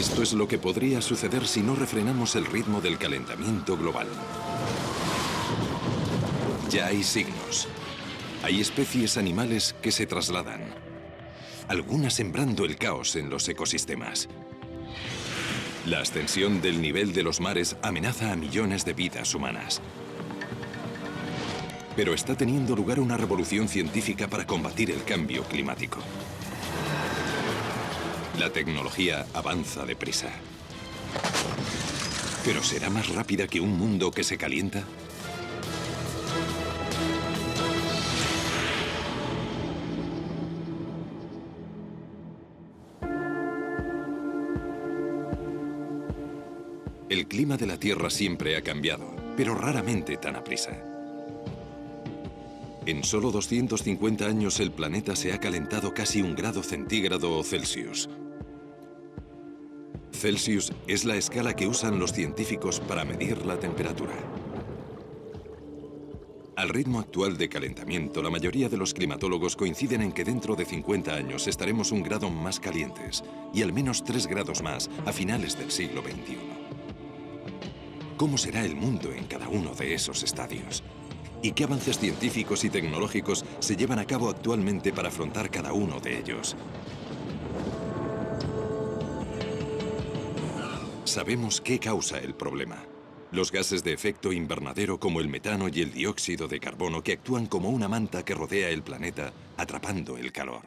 Esto es lo que podría suceder si no refrenamos el ritmo del calentamiento global. Ya hay signos. Hay especies animales que se trasladan, algunas sembrando el caos en los ecosistemas. La ascensión del nivel de los mares amenaza a millones de vidas humanas. Pero está teniendo lugar una revolución científica para combatir el cambio climático. La tecnología avanza deprisa. ¿Pero será más rápida que un mundo que se calienta? El clima de la Tierra siempre ha cambiado, pero raramente tan aprisa. En solo 250 años el planeta se ha calentado casi 1 grado centígrado o Celsius. Celsius es la escala que usan los científicos para medir la temperatura. Al ritmo actual de calentamiento, la mayoría de los climatólogos coinciden en que dentro de 50 años estaremos 1 grado más calientes y al menos 3 grados más a finales del siglo XXI. ¿Cómo será el mundo en cada uno de esos estadios? ¿Y qué avances científicos y tecnológicos se llevan a cabo actualmente para afrontar cada uno de ellos? Sabemos qué causa el problema. Los gases de efecto invernadero como el metano y el dióxido de carbono que actúan como una manta que rodea el planeta, atrapando el calor.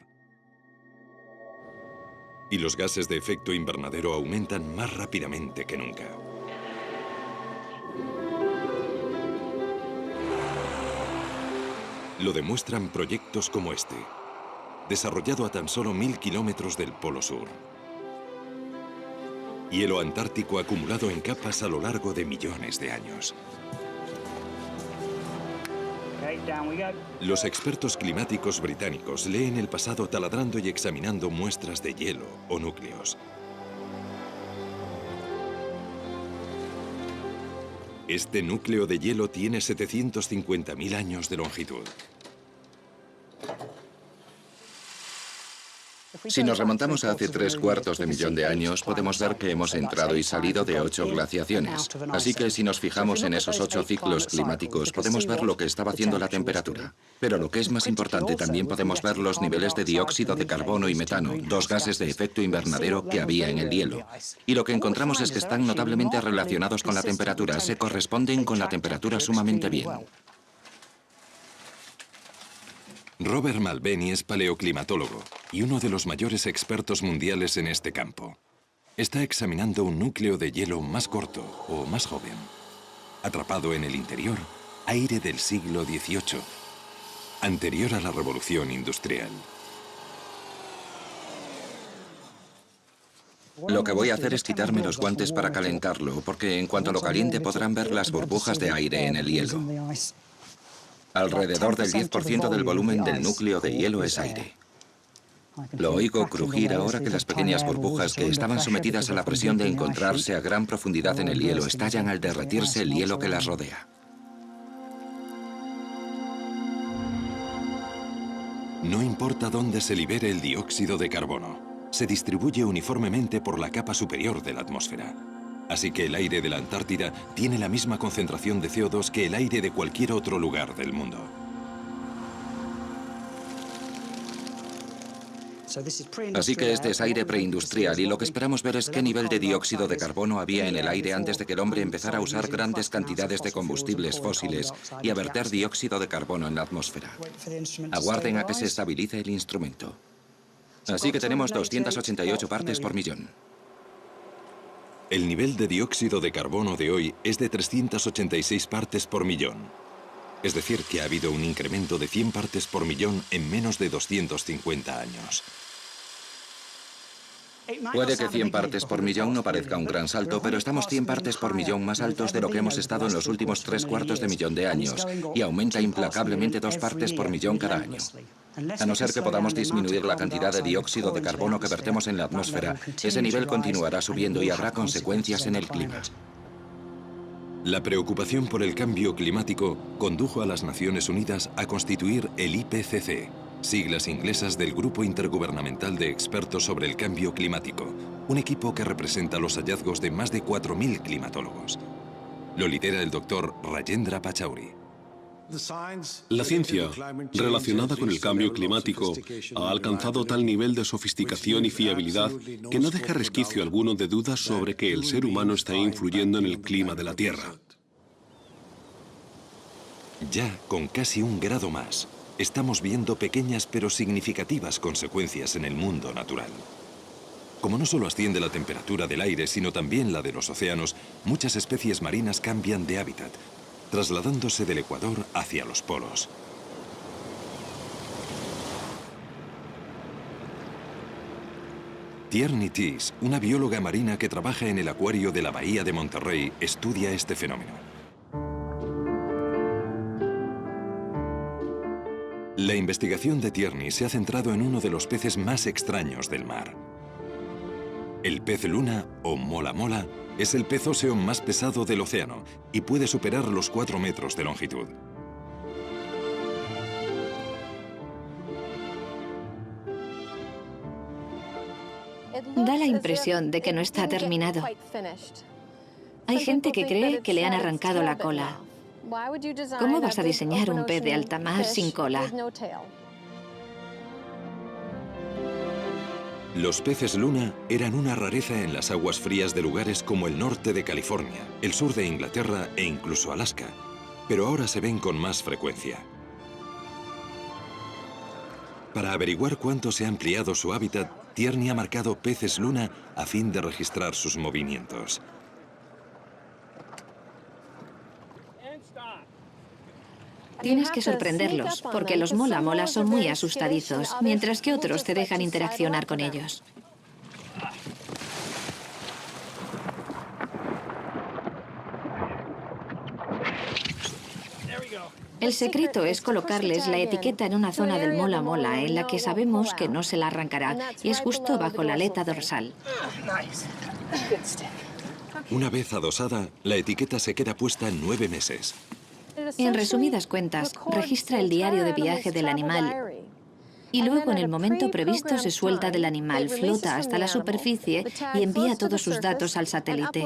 Y los gases de efecto invernadero aumentan más rápidamente que nunca. Lo demuestran proyectos como este, desarrollado a tan solo 1000 kilómetros del Polo Sur. Hielo antártico acumulado en capas a lo largo de millones de años. Los expertos climáticos británicos leen el pasado taladrando y examinando muestras de hielo o núcleos. Este núcleo de hielo tiene 750.000 años de longitud. Si nos remontamos a hace 3/4 de millón de años, podemos ver que hemos entrado y salido de 8 glaciaciones. Así que si nos fijamos en esos 8 ciclos climáticos, podemos ver lo que estaba haciendo la temperatura. Pero lo que es más importante, también podemos ver los niveles de dióxido de carbono y metano, 2 gases de efecto invernadero que había en el hielo. Y lo que encontramos es que están notablemente relacionados con la temperatura, se corresponden con la temperatura sumamente bien. Robert Malbeny es paleoclimatólogo y uno de los mayores expertos mundiales en este campo. Está examinando un núcleo de hielo más corto o más joven. Atrapado en el interior, aire del siglo XVIII, anterior a la Revolución Industrial. Lo que voy a hacer es quitarme los guantes para calentarlo, porque en cuanto lo caliente podrán ver las burbujas de aire en el hielo. Alrededor del 10% del volumen del núcleo de hielo es aire. Lo oigo crujir ahora que las pequeñas burbujas que estaban sometidas a la presión de encontrarse a gran profundidad en el hielo estallan al derretirse el hielo que las rodea. No importa dónde se libere el dióxido de carbono, se distribuye uniformemente por la capa superior de la atmósfera. Así que el aire de la Antártida tiene la misma concentración de CO2 que el aire de cualquier otro lugar del mundo. Así que este es aire preindustrial y lo que esperamos ver es qué nivel de dióxido de carbono había en el aire antes de que el hombre empezara a usar grandes cantidades de combustibles fósiles y a verter dióxido de carbono en la atmósfera. Aguarden a que se estabilice el instrumento. Así que tenemos 288 partes por millón. El nivel de dióxido de carbono de hoy es de 386 partes por millón. Es decir, que ha habido un incremento de 100 partes por millón en menos de 250 años. Puede que 100 partes por millón no parezca un gran salto, pero estamos 100 partes por millón más altos de lo que hemos estado en los últimos 3/4 de millón de años, y aumenta implacablemente 2 partes por millón cada año. A no ser que podamos disminuir la cantidad de dióxido de carbono que vertemos en la atmósfera, ese nivel continuará subiendo y habrá consecuencias en el clima. La preocupación por el cambio climático condujo a las Naciones Unidas a constituir el IPCC, siglas inglesas del Grupo Intergubernamental de Expertos sobre el Cambio Climático, un equipo que representa los hallazgos de más de 4.000 climatólogos. Lo lidera el doctor Rajendra Pachauri. La ciencia relacionada con el cambio climático ha alcanzado tal nivel de sofisticación y fiabilidad que no deja resquicio alguno de dudas sobre que el ser humano está influyendo en el clima de la Tierra. Ya con casi 1 grado más, estamos viendo pequeñas pero significativas consecuencias en el mundo natural. Como no solo asciende la temperatura del aire, sino también la de los océanos, muchas especies marinas cambian de hábitat, trasladándose del Ecuador hacia los polos. Tierney Teese, una bióloga marina que trabaja en el acuario de la Bahía de Monterrey, estudia este fenómeno. La investigación de Tierney se ha centrado en uno de los peces más extraños del mar. El pez luna, o mola mola, es el pez óseo más pesado del océano y puede superar los 4 metros de longitud. Da la impresión de que no está terminado. Hay gente que cree que le han arrancado la cola. ¿Cómo vas a diseñar un pez de alta mar sin cola? Los peces luna eran una rareza en las aguas frías de lugares como el norte de California, el sur de Inglaterra e incluso Alaska, pero ahora se ven con más frecuencia. Para averiguar cuánto se ha ampliado su hábitat, Tierney ha marcado peces luna a fin de registrar sus movimientos. Tienes que sorprenderlos, porque los mola mola son muy asustadizos, mientras que otros te dejan interaccionar con ellos. El secreto es colocarles la etiqueta en una zona del mola mola en la que sabemos que no se la arrancará, y es justo bajo la aleta dorsal. Una vez adosada, la etiqueta se queda puesta 9 meses. En resumidas cuentas, registra el diario de viaje del animal y luego en el momento previsto se suelta del animal, flota hasta la superficie y envía todos sus datos al satélite.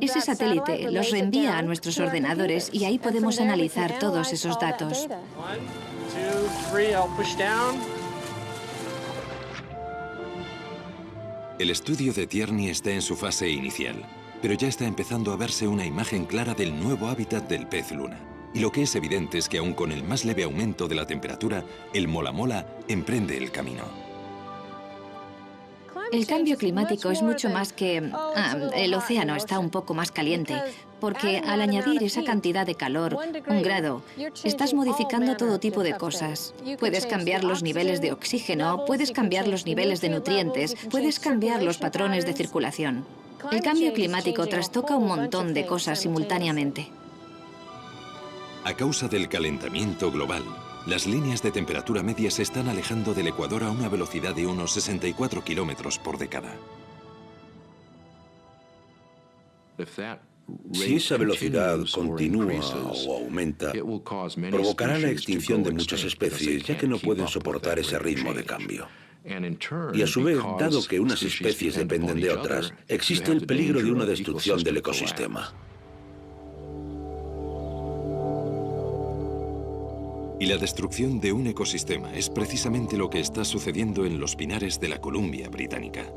Ese satélite los reenvía a nuestros ordenadores y ahí podemos analizar todos esos datos. El estudio de Tierney está en su fase inicial, pero ya está empezando a verse una imagen clara del nuevo hábitat del pez luna. Y lo que es evidente es que aun con el más leve aumento de la temperatura, el mola mola emprende el camino. El cambio climático es mucho más que... el océano está un poco más caliente, porque al añadir esa cantidad de calor, 1 grado, estás modificando todo tipo de cosas. Puedes cambiar los niveles de oxígeno, puedes cambiar los niveles de nutrientes, puedes cambiar los patrones de circulación. El cambio climático trastoca un montón de cosas simultáneamente. A causa del calentamiento global, las líneas de temperatura media se están alejando del Ecuador a una velocidad de unos 64 kilómetros por década. Si esa velocidad continúa o aumenta, provocará la extinción de muchas especies, ya que no pueden soportar ese ritmo de cambio. Y a su vez, dado que unas especies dependen de otras, existe el peligro de una destrucción del ecosistema. Y la destrucción de un ecosistema es precisamente lo que está sucediendo en los pinares de la Columbia Británica.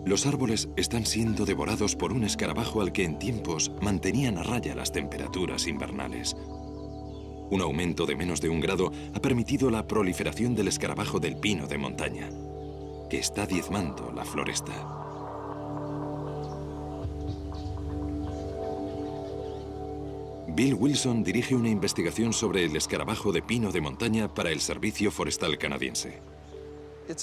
Los árboles están siendo devorados por un escarabajo al que en tiempos mantenían a raya las temperaturas invernales. Un aumento de menos de 1 grado ha permitido la proliferación del escarabajo del pino de montaña, que está diezmando la floresta. Bill Wilson dirige una investigación sobre el escarabajo de pino de montaña para el Servicio Forestal Canadiense.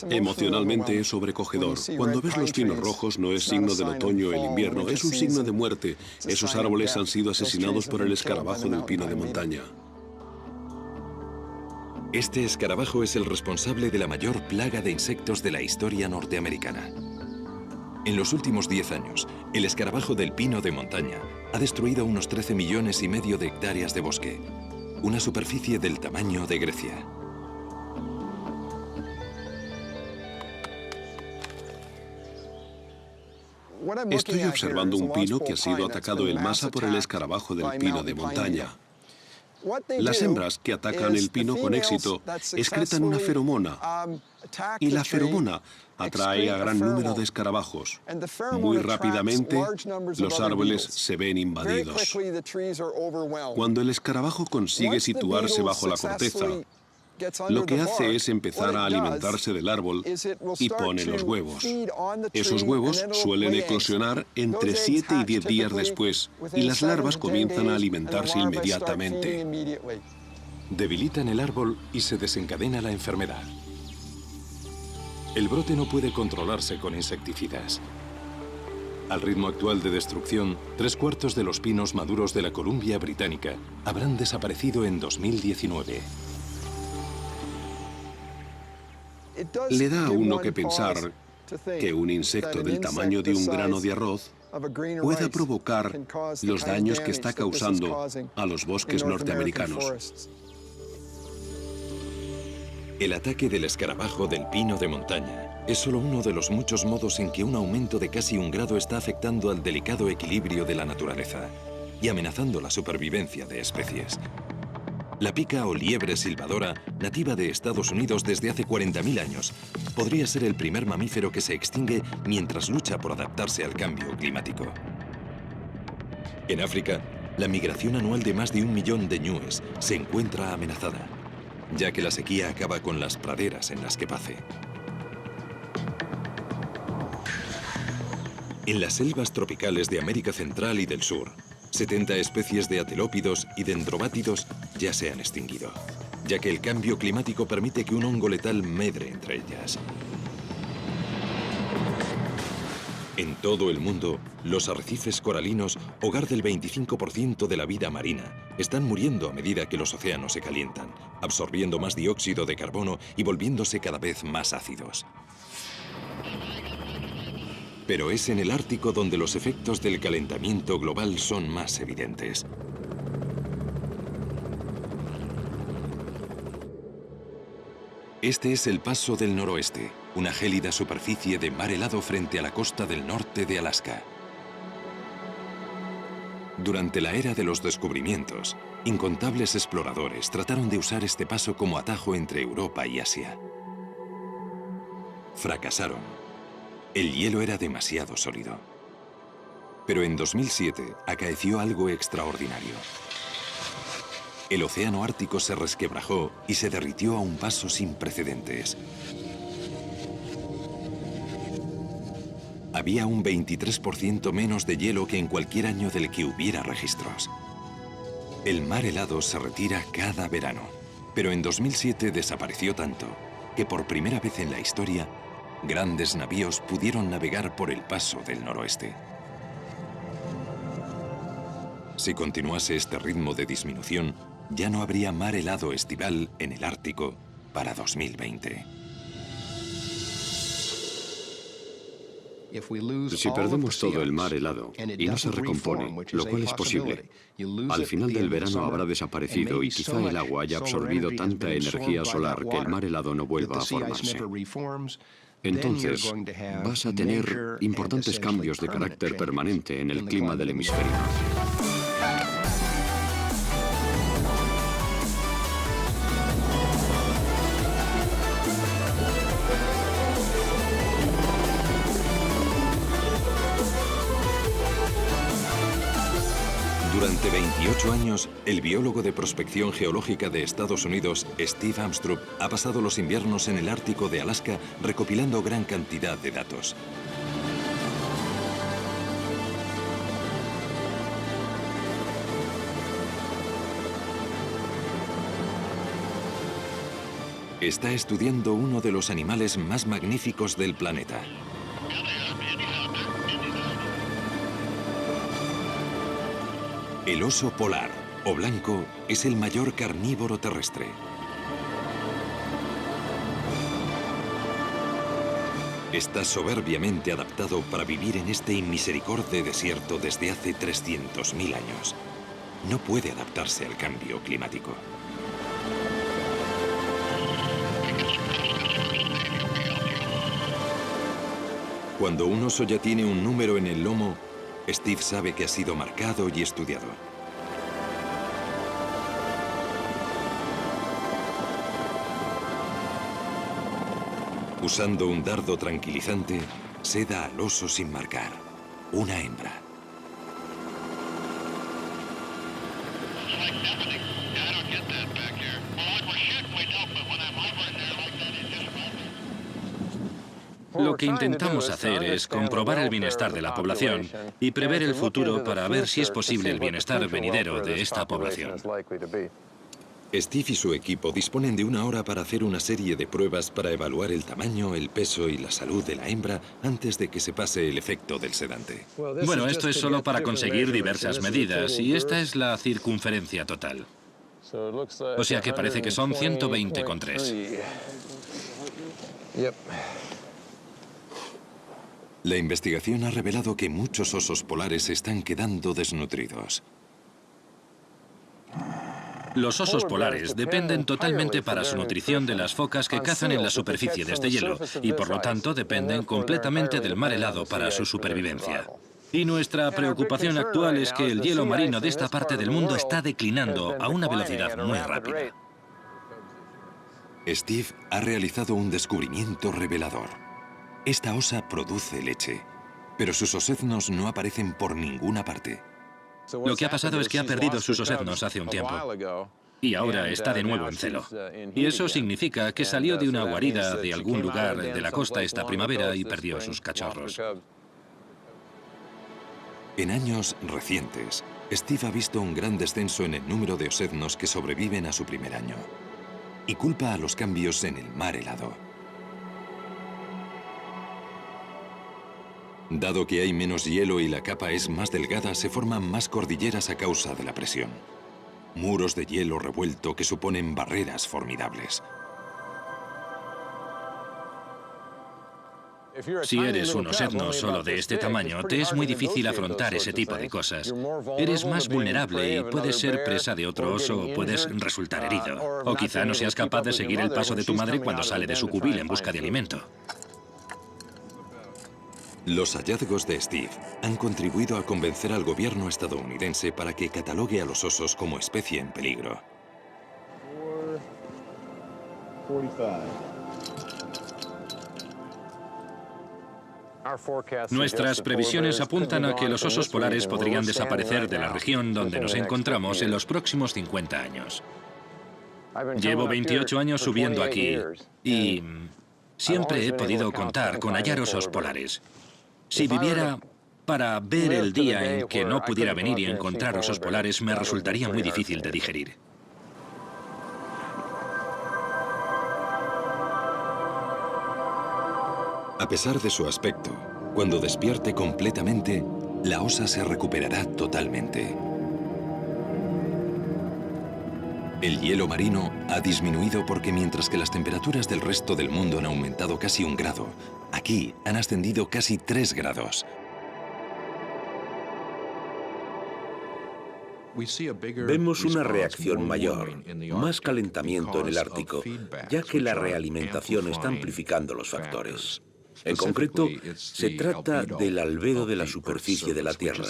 Emocionalmente es sobrecogedor. Cuando ves los pinos rojos no es signo del otoño o el invierno, es un signo de muerte. Esos árboles han sido asesinados por el escarabajo del pino de montaña. Este escarabajo es el responsable de la mayor plaga de insectos de la historia norteamericana. En los últimos 10 años, el escarabajo del pino de montaña ha destruido unos 13,5 millones de hectáreas de bosque, una superficie del tamaño de Grecia. Estoy observando un pino que ha sido atacado en masa por el escarabajo del pino de montaña. Las hembras que atacan el pino con éxito excretan una feromona, y la feromona atrae a gran número de escarabajos. Muy rápidamente, los árboles se ven invadidos. Cuando el escarabajo consigue situarse bajo la corteza, lo que hace es empezar a alimentarse del árbol y pone los huevos. Esos huevos suelen eclosionar entre 7 y 10 días después, y las larvas comienzan a alimentarse inmediatamente. Debilitan el árbol y se desencadena la enfermedad. El brote no puede controlarse con insecticidas. Al ritmo actual de destrucción, 3/4 de los pinos maduros de la Columbia Británica habrán desaparecido en 2019. Le da a uno que pensar que un insecto del tamaño de un grano de arroz pueda provocar los daños que está causando a los bosques norteamericanos. El ataque del escarabajo del pino de montaña es solo uno de los muchos modos en que un aumento de casi 1 grado está afectando al delicado equilibrio de la naturaleza y amenazando la supervivencia de especies. La pica o liebre silbadora, nativa de Estados Unidos desde hace 40.000 años, podría ser el primer mamífero que se extingue mientras lucha por adaptarse al cambio climático. En África, la migración anual de más de 1 millón de ñúes se encuentra amenazada, ya que la sequía acaba con las praderas en las que pace. En las selvas tropicales de América Central y del Sur, 70 especies de atelópidos y dendrobátidos ya se han extinguido, ya que el cambio climático permite que un hongo letal medre entre ellas. En todo el mundo, los arrecifes coralinos, hogar del 25% de la vida marina, están muriendo a medida que los océanos se calientan, absorbiendo más dióxido de carbono y volviéndose cada vez más ácidos. Pero es en el Ártico donde los efectos del calentamiento global son más evidentes. Este es el Paso del Noroeste, una gélida superficie de mar helado frente a la costa del norte de Alaska. Durante la era de los descubrimientos, incontables exploradores trataron de usar este paso como atajo entre Europa y Asia. Fracasaron. El hielo era demasiado sólido. Pero en 2007 acaeció algo extraordinario. El océano Ártico se resquebrajó y se derritió a un paso sin precedentes. Había un 23% menos de hielo que en cualquier año del que hubiera registros. El mar helado se retira cada verano, pero en 2007 desapareció tanto que por primera vez en la historia, grandes navíos pudieron navegar por el Paso del Noroeste. Si continuase este ritmo de disminución, ya no habría mar helado estival en el Ártico para 2020. Si perdemos todo el mar helado y no se recompone, lo cual es posible, al final del verano habrá desaparecido y quizá el agua haya absorbido tanta energía solar que el mar helado no vuelva a formarse. Entonces, vas a tener importantes cambios de carácter permanente en el clima del hemisferio. Durante 28 años, el biólogo de prospección geológica de Estados Unidos, Steve Amstrup, ha pasado los inviernos en el Ártico de Alaska recopilando gran cantidad de datos. Está estudiando uno de los animales más magníficos del planeta. El oso polar, o blanco, es el mayor carnívoro terrestre. Está soberbiamente adaptado para vivir en este inmisericorde desierto desde hace 300.000 años. No puede adaptarse al cambio climático. Cuando un oso ya tiene un número en el lomo, Steve sabe que ha sido marcado y estudiado. Usando un dardo tranquilizante, seda al oso sin marcar. Una hembra. Lo que intentamos hacer es comprobar el bienestar de la población y prever el futuro para ver si es posible el bienestar venidero de esta población. Steve y su equipo disponen de 1 hora para hacer una serie de pruebas para evaluar el tamaño, el peso y la salud de la hembra antes de que se pase el efecto del sedante. Bueno, esto es solo para conseguir diversas medidas y esta es la circunferencia total. O sea que parece que son 120,3. La investigación ha revelado que muchos osos polares se están quedando desnutridos. Los osos polares dependen totalmente para su nutrición de las focas que cazan en la superficie de este hielo y por lo tanto dependen completamente del mar helado para su supervivencia. Y nuestra preocupación actual es que el hielo marino de esta parte del mundo está declinando a una velocidad muy rápida. Steve ha realizado un descubrimiento revelador. Esta osa produce leche, pero sus osednos no aparecen por ninguna parte. Lo que ha pasado es que ha perdido sus osednos hace un tiempo y ahora está de nuevo en celo. Y eso significa que salió de una guarida de algún lugar de la costa esta primavera y perdió sus cachorros. En años recientes, Steve ha visto un gran descenso en el número de osednos que sobreviven a su primer año y culpa a los cambios en el mar helado. Dado que hay menos hielo y la capa es más delgada, se forman más cordilleras a causa de la presión. Muros de hielo revuelto que suponen barreras formidables. Si eres un osedno solo de este tamaño, te es muy difícil afrontar ese tipo de cosas. Eres más vulnerable y puedes ser presa de otro oso o puedes resultar herido. O quizá no seas capaz de seguir el paso de tu madre cuando sale de su cubil en busca de alimento. Los hallazgos de Steve han contribuido a convencer al gobierno estadounidense para que catalogue a los osos como especie en peligro. Nuestras previsiones apuntan a que los osos polares podrían desaparecer de la región donde nos encontramos en los próximos 50 años. Llevo 28 años subiendo aquí y siempre he podido contar con hallar osos polares. Si viviera para ver el día en que no pudiera venir y encontrar osos polares, me resultaría muy difícil de digerir. A pesar de su aspecto, cuando despierte completamente, la osa se recuperará totalmente. El hielo marino ha disminuido porque mientras que las temperaturas del resto del mundo han aumentado casi 1 grado, aquí han ascendido casi 3 grados. Vemos una reacción mayor, más calentamiento en el Ártico, ya que la realimentación está amplificando los factores. En concreto, se trata del albedo de la superficie de la Tierra,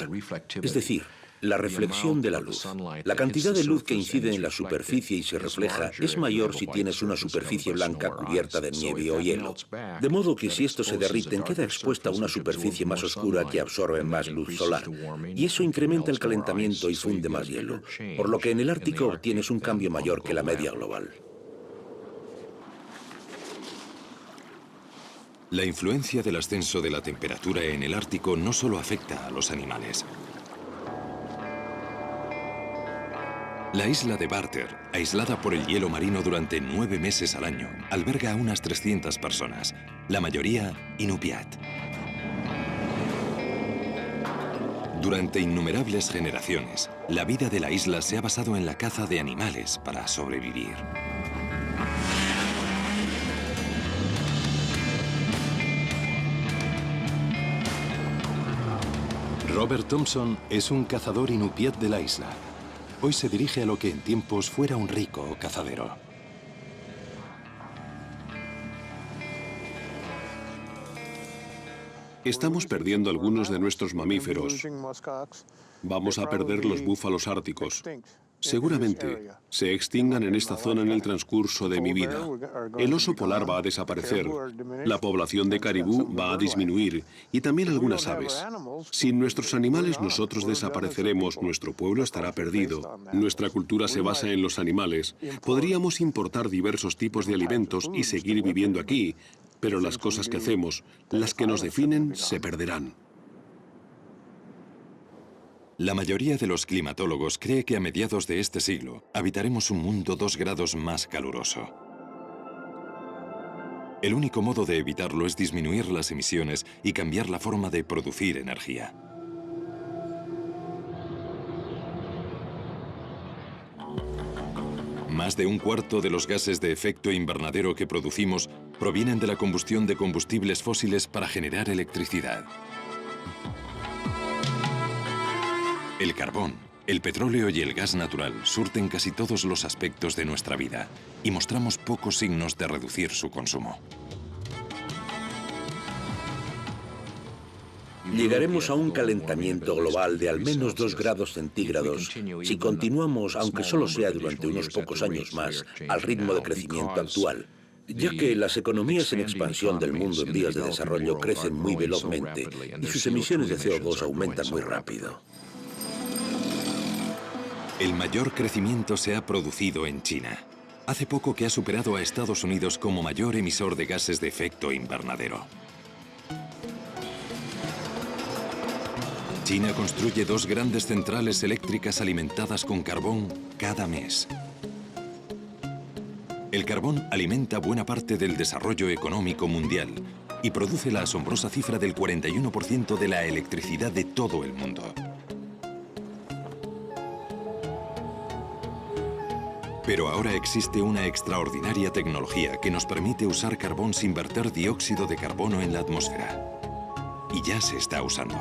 es decir, la reflexión de la luz. La cantidad de luz que incide en la superficie y se refleja es mayor si tienes una superficie blanca cubierta de nieve o hielo. De modo que si esto se derriten, queda expuesta a una superficie más oscura que absorbe más luz solar. Y eso incrementa el calentamiento y funde más hielo, por lo que en el Ártico obtienes un cambio mayor que la media global. La influencia del ascenso de la temperatura en el Ártico no solo afecta a los animales. La isla de Barter, aislada por el hielo marino durante 9 meses al año, alberga a unas 300 personas, la mayoría inupiat. Durante innumerables generaciones, la vida de la isla se ha basado en la caza de animales para sobrevivir. Robert Thompson es un cazador inupiat de la isla. Hoy se dirige a lo que en tiempos fuera un rico cazadero. Estamos perdiendo algunos de nuestros mamíferos. Vamos a perder los búfalos árticos. Seguramente se extingan en esta zona en el transcurso de mi vida. El oso polar va a desaparecer, la población de caribú va a disminuir y también algunas aves. Sin nuestros animales nosotros desapareceremos, nuestro pueblo estará perdido. Nuestra cultura se basa en los animales. Podríamos importar diversos tipos de alimentos y seguir viviendo aquí, pero las cosas que hacemos, las que nos definen, se perderán. La mayoría de los climatólogos cree que a mediados de este siglo habitaremos un mundo 2 grados más caluroso. El único modo de evitarlo es disminuir las emisiones y cambiar la forma de producir energía. Más de un cuarto de los gases de efecto invernadero que producimos provienen de la combustión de combustibles fósiles para generar electricidad. El carbón, el petróleo y el gas natural surten casi todos los aspectos de nuestra vida y mostramos pocos signos de reducir su consumo. Llegaremos a un calentamiento global de al menos 2 grados centígrados si continuamos, aunque solo sea durante unos pocos años más, al ritmo de crecimiento actual, ya que las economías en expansión del mundo en vías de desarrollo crecen muy velozmente y sus emisiones de CO2 aumentan muy rápido. El mayor crecimiento se ha producido en China. Hace poco que ha superado a Estados Unidos como mayor emisor de gases de efecto invernadero. China construye 2 grandes centrales eléctricas alimentadas con carbón cada mes. El carbón alimenta buena parte del desarrollo económico mundial y produce la asombrosa cifra del 41% de la electricidad de todo el mundo. Pero ahora existe una extraordinaria tecnología que nos permite usar carbón sin verter dióxido de carbono en la atmósfera. Y ya se está usando.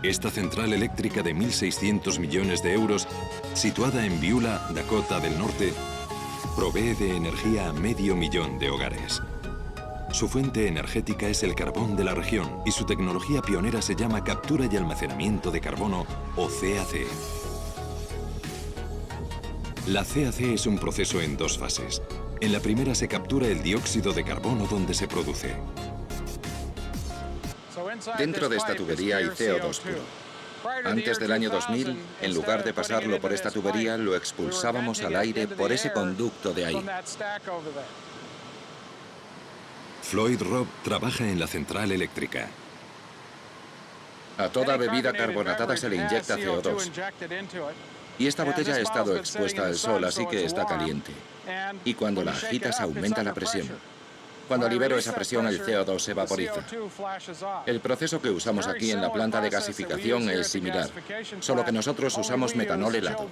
Esta central eléctrica de 1.600 millones de euros, situada en Beulah, Dakota del Norte, provee de energía a 500.000 de hogares. Su fuente energética es el carbón de la región y su tecnología pionera se llama captura y almacenamiento de carbono, o CAC. La CAC es un proceso en 2 fases. En la primera se captura el dióxido de carbono donde se produce. Dentro de esta tubería hay CO2 puro. Antes del año 2000, en lugar de pasarlo por esta tubería, lo expulsábamos al aire por ese conducto de ahí. Floyd Robb trabaja en la central eléctrica. A toda bebida carbonatada se le inyecta CO2. Y esta botella ha estado expuesta al sol, así que está caliente. Y cuando la agitas aumenta la presión. Cuando libero esa presión, el CO2 se vaporiza. El proceso que usamos aquí en la planta de gasificación es similar, solo que nosotros usamos metanol helado.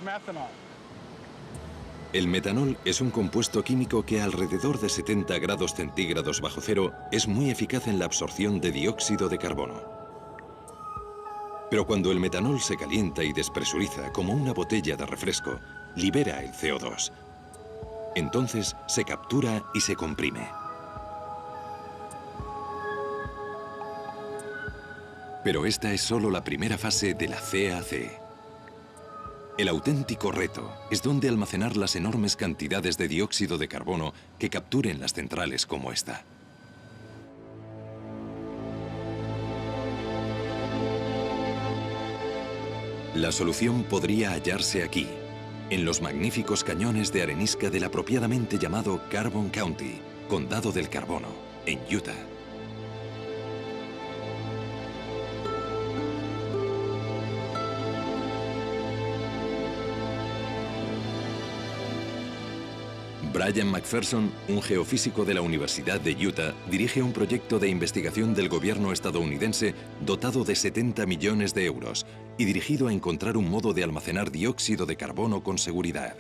El metanol es un compuesto químico que a alrededor de 70 grados centígrados bajo cero es muy eficaz en la absorción de dióxido de carbono. Pero cuando el metanol se calienta y despresuriza como una botella de refresco, libera el CO2. Entonces se captura y se comprime. Pero esta es solo la primera fase de la CAC. El auténtico reto es dónde almacenar las enormes cantidades de dióxido de carbono que capturen las centrales como esta. La solución podría hallarse aquí, en los magníficos cañones de arenisca del apropiadamente llamado Carbon County, Condado del Carbono, en Utah. Brian McPherson, un geofísico de la Universidad de Utah, dirige un proyecto de investigación del gobierno estadounidense dotado de 70 millones de euros y dirigido a encontrar un modo de almacenar dióxido de carbono con seguridad.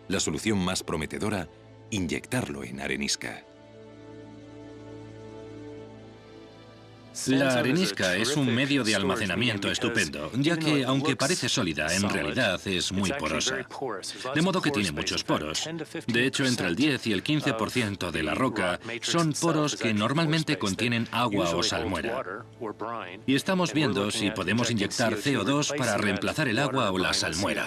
La solución más prometedora, inyectarlo en arenisca. La arenisca es un medio de almacenamiento estupendo, ya que, aunque parece sólida, en realidad es muy porosa. De modo que tiene muchos poros. De hecho, entre el 10 y el 15% de la roca son poros que normalmente contienen agua o salmuera. Y estamos viendo si podemos inyectar CO2 para reemplazar el agua o la salmuera.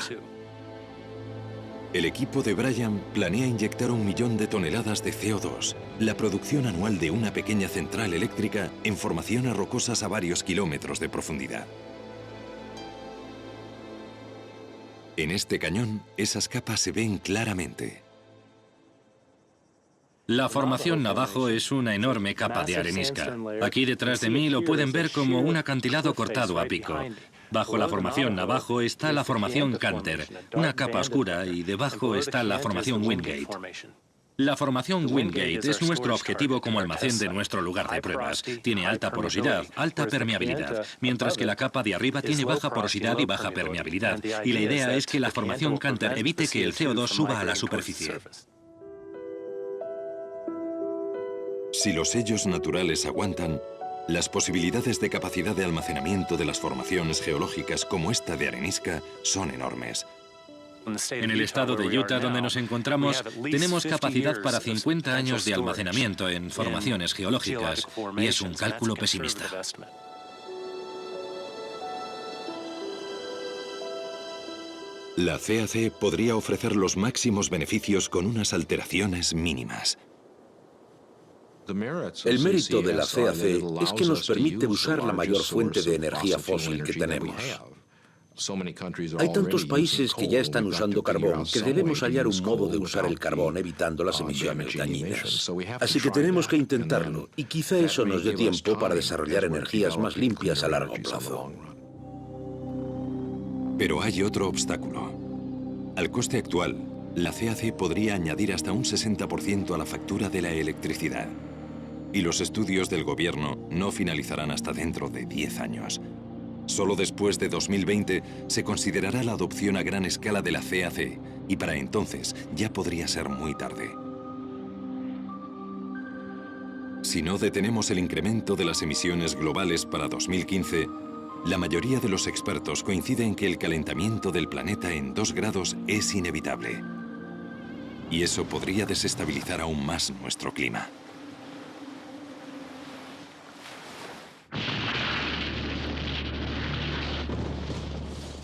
El equipo de Brian planea inyectar 1 millón de toneladas de CO2, la producción anual de una pequeña central eléctrica en formaciones rocosas a varios kilómetros de profundidad. En este cañón, esas capas se ven claramente. La formación Navajo es una enorme capa de arenisca. Aquí detrás de mí lo pueden ver como un acantilado cortado a pico. Bajo la formación Navajo está la formación Canter, una capa oscura, y debajo está la formación Wingate. La formación Wingate es nuestro objetivo como almacén de nuestro lugar de pruebas. Tiene alta porosidad, alta permeabilidad, mientras que la capa de arriba tiene baja porosidad y baja permeabilidad. Y la idea es que la formación Canter evite que el CO2 suba a la superficie. Si los sellos naturales aguantan, las posibilidades de capacidad de almacenamiento de las formaciones geológicas como esta de arenisca son enormes. En el estado de Utah, donde nos encontramos, tenemos capacidad para 50 años de almacenamiento en formaciones geológicas, y es un cálculo pesimista. La CAC podría ofrecer los máximos beneficios con unas alteraciones mínimas. El mérito de la CAC es que nos permite usar la mayor fuente de energía fósil que tenemos. Hay tantos países que ya están usando carbón que debemos hallar un modo de usar el carbón evitando las emisiones dañinas. Así que tenemos que intentarlo, y quizá eso nos dé tiempo para desarrollar energías más limpias a largo plazo. Pero hay otro obstáculo. Al coste actual, la CAC podría añadir hasta un 60% a la factura de la electricidad. Y los estudios del gobierno no finalizarán hasta dentro de 10 años. Solo después de 2020 se considerará la adopción a gran escala de la CAC, y para entonces ya podría ser muy tarde. Si no detenemos el incremento de las emisiones globales para 2015, la mayoría de los expertos coinciden que el calentamiento del planeta en 2 grados es inevitable. Y eso podría desestabilizar aún más nuestro clima.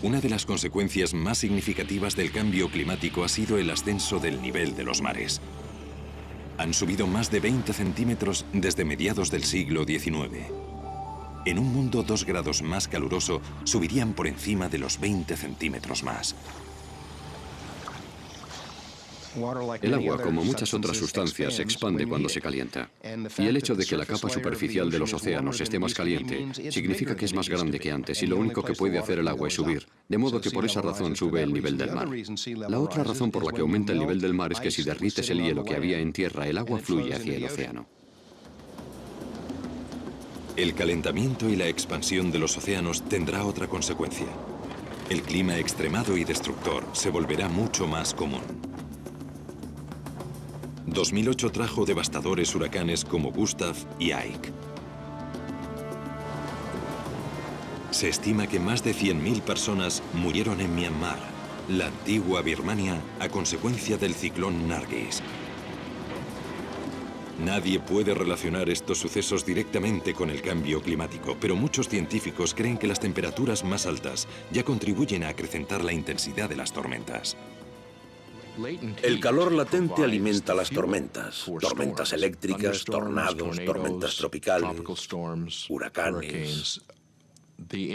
Una de las consecuencias más significativas del cambio climático ha sido el ascenso del nivel de los mares. Han subido más de 20 centímetros desde mediados del siglo XIX. En un mundo 2 grados más caluroso, subirían por encima de los 20 centímetros más. El agua, como muchas otras sustancias, se expande cuando se calienta. Y el hecho de que la capa superficial de los océanos esté más caliente significa que es más grande que antes, y lo único que puede hacer el agua es subir, de modo que por esa razón sube el nivel del mar. La otra razón por la que aumenta el nivel del mar es que si derrites el hielo que había en tierra, el agua fluye hacia el océano. El calentamiento y la expansión de los océanos tendrá otra consecuencia. El clima extremado y destructor se volverá mucho más común. 2008 trajo devastadores huracanes como Gustav y Ike. Se estima que más de 100.000 personas murieron en Myanmar, la antigua Birmania, a consecuencia del ciclón Nargis. Nadie puede relacionar estos sucesos directamente con el cambio climático, pero muchos científicos creen que las temperaturas más altas ya contribuyen a acrecentar la intensidad de las tormentas. El calor latente alimenta las tormentas. Tormentas eléctricas, tornados, tormentas tropicales, huracanes.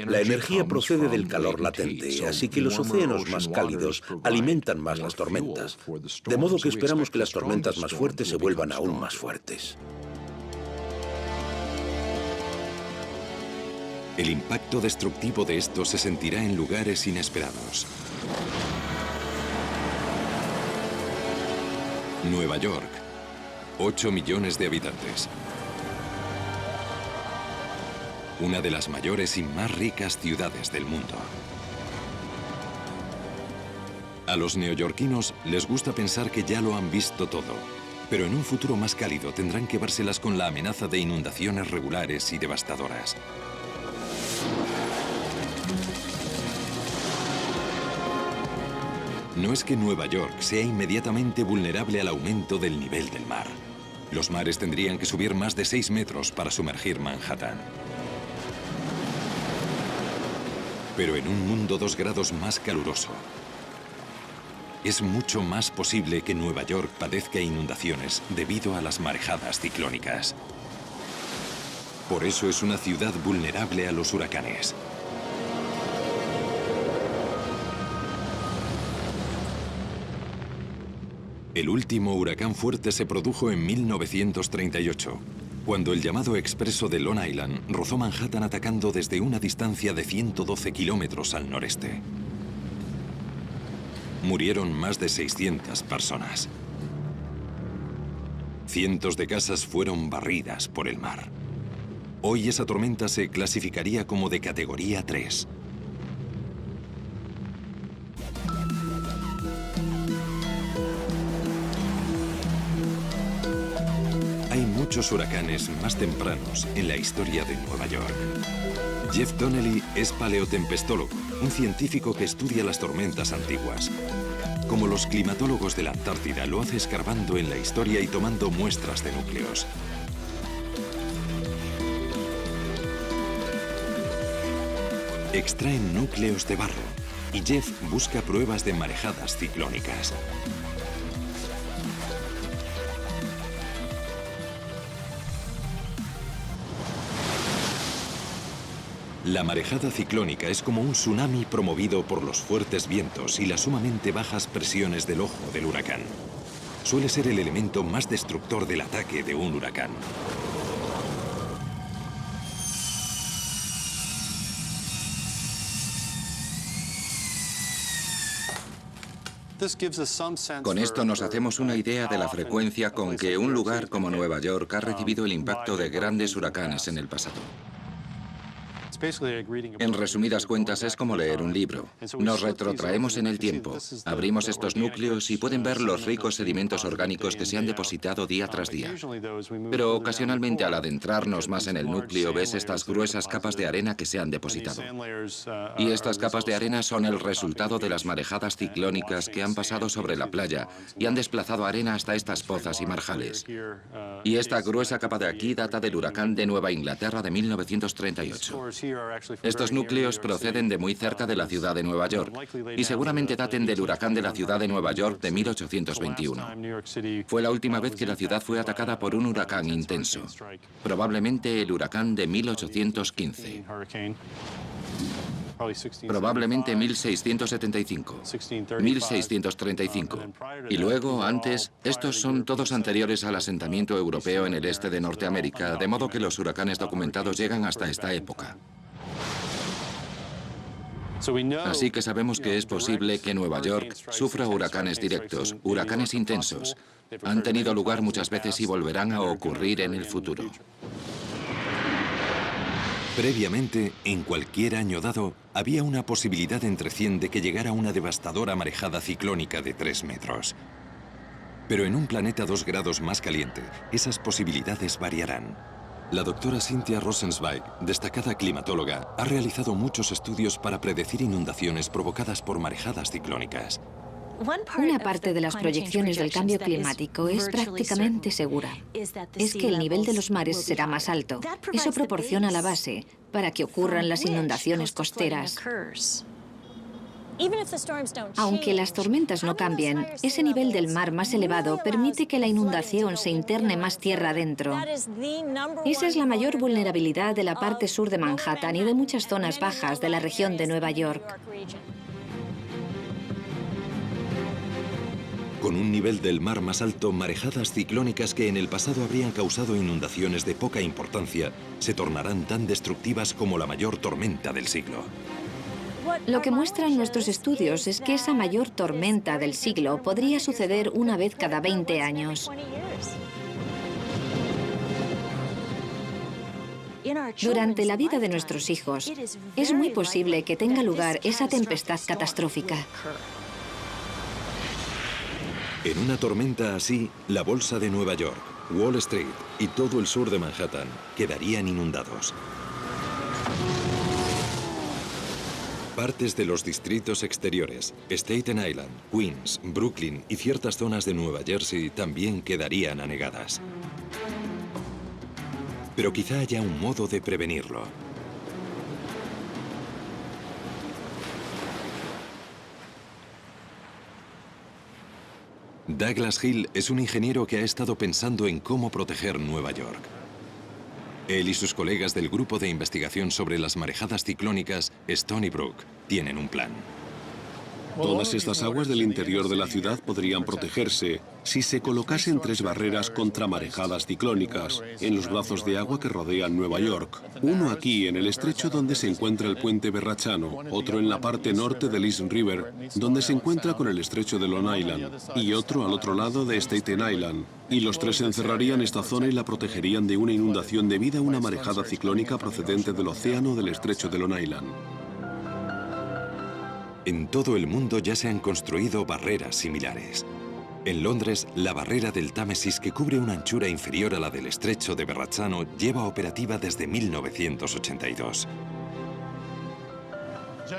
La energía procede del calor latente, así que los océanos más cálidos alimentan más las tormentas. De modo que esperamos que las tormentas más fuertes se vuelvan aún más fuertes. El impacto destructivo de esto se sentirá en lugares inesperados. Nueva York, 8 millones de habitantes. Una de las mayores y más ricas ciudades del mundo. A los neoyorquinos les gusta pensar que ya lo han visto todo. Pero en un futuro más cálido tendrán que vérselas con la amenaza de inundaciones regulares y devastadoras. No es que Nueva York sea inmediatamente vulnerable al aumento del nivel del mar. Los mares tendrían que subir más de 6 metros para sumergir Manhattan. Pero en un mundo 2 grados más caluroso, es mucho más posible que Nueva York padezca inundaciones debido a las marejadas ciclónicas. Por eso es una ciudad vulnerable a los huracanes. El último huracán fuerte se produjo en 1938, cuando el llamado expreso de Long Island rozó Manhattan atacando desde una distancia de 112 kilómetros al noreste. Murieron más de 600 personas. Cientos de casas fueron barridas por el mar. Hoy esa tormenta se clasificaría como de categoría 3. Hay muchos huracanes más tempranos en la historia de Nueva York. Jeff Donnelly es paleotempestólogo, un científico que estudia las tormentas antiguas. Como los climatólogos de la Antártida, lo hace escarbando en la historia y tomando muestras de núcleos. Extraen núcleos de barro y Jeff busca pruebas de marejadas ciclónicas. La marejada ciclónica es como un tsunami promovido por los fuertes vientos y las sumamente bajas presiones del ojo del huracán. Suele ser el elemento más destructor del ataque de un huracán. Con esto nos hacemos una idea de la frecuencia con que un lugar como Nueva York ha recibido el impacto de grandes huracanes en el pasado. En resumidas cuentas, es como leer un libro. Nos retrotraemos en el tiempo, abrimos estos núcleos y pueden ver los ricos sedimentos orgánicos que se han depositado día tras día. Pero ocasionalmente, al adentrarnos más en el núcleo, ves estas gruesas capas de arena que se han depositado. Y estas capas de arena son el resultado de las marejadas ciclónicas que han pasado sobre la playa y han desplazado arena hasta estas pozas y marjales. Y esta gruesa capa de aquí data del huracán de Nueva Inglaterra de 1938. Estos núcleos proceden de muy cerca de la ciudad de Nueva York y seguramente daten del huracán de la ciudad de Nueva York de 1821. Fue la última vez que la ciudad fue atacada por un huracán intenso, probablemente el huracán de 1815. Probablemente 1675, 1635. Y luego, antes, estos son todos anteriores al asentamiento europeo en el este de Norteamérica, de modo que los huracanes documentados llegan hasta esta época. Así que sabemos que es posible que Nueva York sufra huracanes directos, huracanes intensos. Han tenido lugar muchas veces y volverán a ocurrir en el futuro. Previamente, en cualquier año dado, había una posibilidad entre 100 de que llegara una devastadora marejada ciclónica de 3 metros. Pero en un planeta 2 grados más caliente, esas posibilidades variarán. La doctora Cynthia Rosenzweig, destacada climatóloga, ha realizado muchos estudios para predecir inundaciones provocadas por marejadas ciclónicas. Una parte de las proyecciones del cambio climático es prácticamente segura. Es que el nivel de los mares será más alto. Eso proporciona la base para que ocurran las inundaciones costeras. Aunque las tormentas no cambien, ese nivel del mar más elevado permite que la inundación se interne más tierra adentro. Esa es la mayor vulnerabilidad de la parte sur de Manhattan y de muchas zonas bajas de la región de Nueva York. Con un nivel del mar más alto, marejadas ciclónicas que en el pasado habrían causado inundaciones de poca importancia se tornarán tan destructivas como la mayor tormenta del siglo. Lo que muestran nuestros estudios es que esa mayor tormenta del siglo podría suceder una vez cada 20 años. Durante la vida de nuestros hijos, es muy posible que tenga lugar esa tempestad catastrófica. En una tormenta así, la bolsa de Nueva York, Wall Street y todo el sur de Manhattan quedarían inundados. Partes de los distritos exteriores, Staten Island, Queens, Brooklyn y ciertas zonas de Nueva Jersey también quedarían anegadas. Pero quizá haya un modo de prevenirlo. Douglas Hill es un ingeniero que ha estado pensando en cómo proteger Nueva York. Él y sus colegas del Grupo de Investigación sobre las Marejadas Ciclónicas, Stony Brook, tienen un plan. Todas estas aguas del interior de la ciudad podrían protegerse si se colocasen 3 barreras contra marejadas ciclónicas en los brazos de agua que rodean Nueva York. Uno aquí en el estrecho donde se encuentra el puente Verrazzano, otro en la parte norte del East River, donde se encuentra con el estrecho de Long Island, y otro al otro lado de Staten Island. Y los 3 encerrarían esta zona y la protegerían de una inundación debido a una marejada ciclónica procedente del océano del estrecho de Long Island. En todo el mundo ya se han construido barreras similares. En Londres, la barrera del Támesis, que cubre una anchura inferior a la del estrecho de Verrazzano, lleva operativa desde 1982.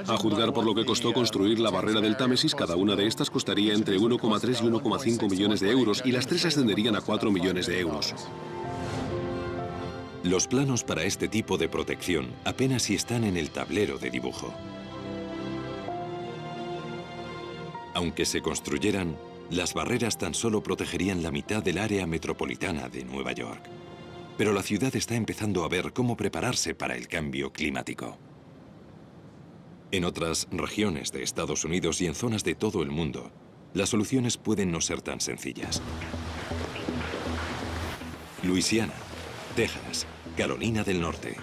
A juzgar por lo que costó construir la barrera del Támesis, cada una de estas costaría entre 1,3 y 1,5 millones de euros y las 3 ascenderían a 4 millones de euros. Los planos para este tipo de protección apenas si están en el tablero de dibujo. Aunque se construyeran, las barreras tan solo protegerían la mitad del área metropolitana de Nueva York. Pero la ciudad está empezando a ver cómo prepararse para el cambio climático. En otras regiones de Estados Unidos y en zonas de todo el mundo, las soluciones pueden no ser tan sencillas. Luisiana, Texas, Carolina del Norte.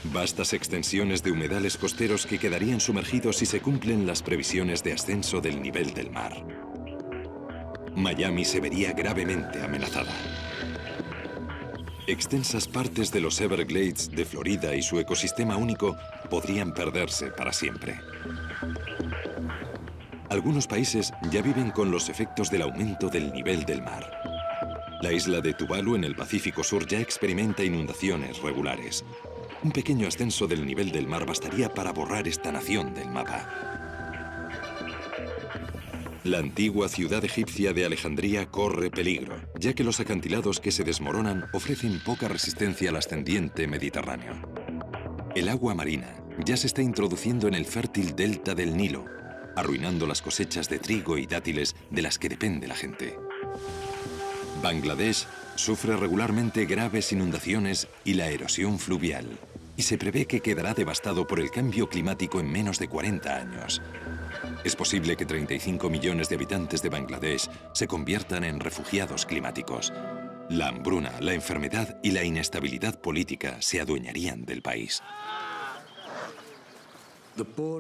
Vastas extensiones de humedales costeros que quedarían sumergidos si se cumplen las previsiones de ascenso del nivel del mar. Miami se vería gravemente amenazada. Extensas partes de los Everglades de Florida y su ecosistema único podrían perderse para siempre. Algunos países ya viven con los efectos del aumento del nivel del mar. La isla de Tuvalu en el Pacífico Sur ya experimenta inundaciones regulares. Un pequeño ascenso del nivel del mar bastaría para borrar esta nación del mapa. La antigua ciudad egipcia de Alejandría corre peligro, ya que los acantilados que se desmoronan ofrecen poca resistencia al ascendiente Mediterráneo. El agua marina ya se está introduciendo en el fértil delta del Nilo, arruinando las cosechas de trigo y dátiles de las que depende la gente. Bangladesh sufre regularmente graves inundaciones y la erosión fluvial, y se prevé que quedará devastado por el cambio climático en menos de 40 años. Es posible que 35 millones de habitantes de Bangladesh se conviertan en refugiados climáticos. La hambruna, la enfermedad y la inestabilidad política se adueñarían del país.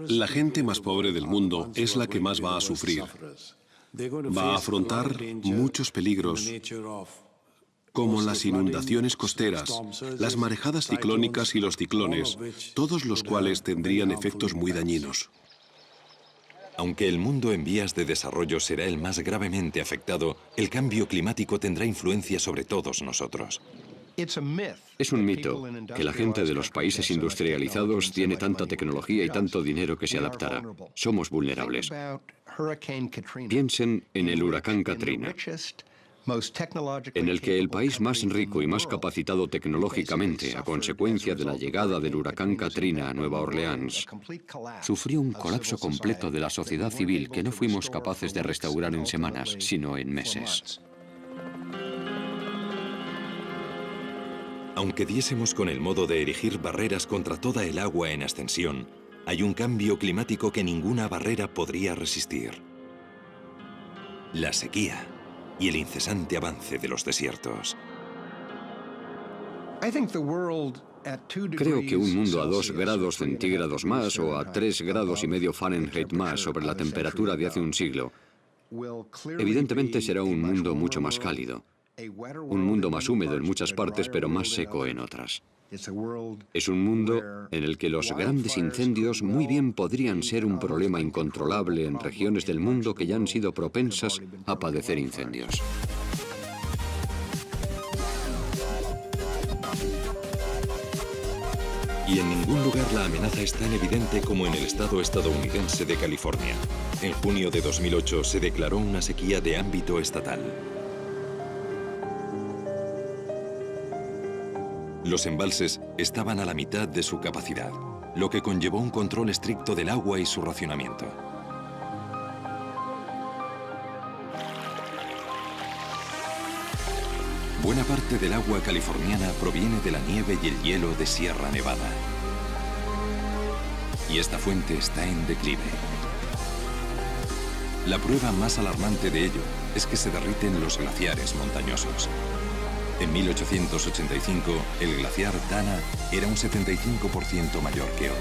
La gente más pobre del mundo es la que más va a sufrir. Va a afrontar muchos peligros, como las inundaciones costeras, las marejadas ciclónicas y los ciclones, todos los cuales tendrían efectos muy dañinos. Aunque el mundo en vías de desarrollo será el más gravemente afectado, el cambio climático tendrá influencia sobre todos nosotros. Es un mito que la gente de los países industrializados tiene tanta tecnología y tanto dinero que se adaptará. Somos vulnerables. Piensen en el huracán Katrina, en el que el país más rico y más capacitado tecnológicamente, a consecuencia de la llegada del huracán Katrina a Nueva Orleans, sufrió un colapso completo de la sociedad civil que no fuimos capaces de restaurar en semanas, sino en meses. Aunque diésemos con el modo de erigir barreras contra toda el agua en ascensión, hay un cambio climático que ninguna barrera podría resistir: la sequía y el incesante avance de los desiertos. Creo que un mundo a 2 grados centígrados más o a 3,5 grados Fahrenheit más sobre la temperatura de hace un siglo, evidentemente será un mundo mucho más cálido. Un mundo más húmedo en muchas partes, pero más seco en otras. Es un mundo en el que los grandes incendios muy bien podrían ser un problema incontrolable en regiones del mundo que ya han sido propensas a padecer incendios. Y en ningún lugar la amenaza es tan evidente como en el estado estadounidense de California. En junio de 2008 se declaró una sequía de ámbito estatal. Los embalses estaban a la mitad de su capacidad, lo que conllevó un control estricto del agua y su racionamiento. Buena parte del agua californiana proviene de la nieve y el hielo de Sierra Nevada. Y esta fuente está en declive. La prueba más alarmante de ello es que se derriten los glaciares montañosos. En 1885, el glaciar Dana era un 75% mayor que hoy.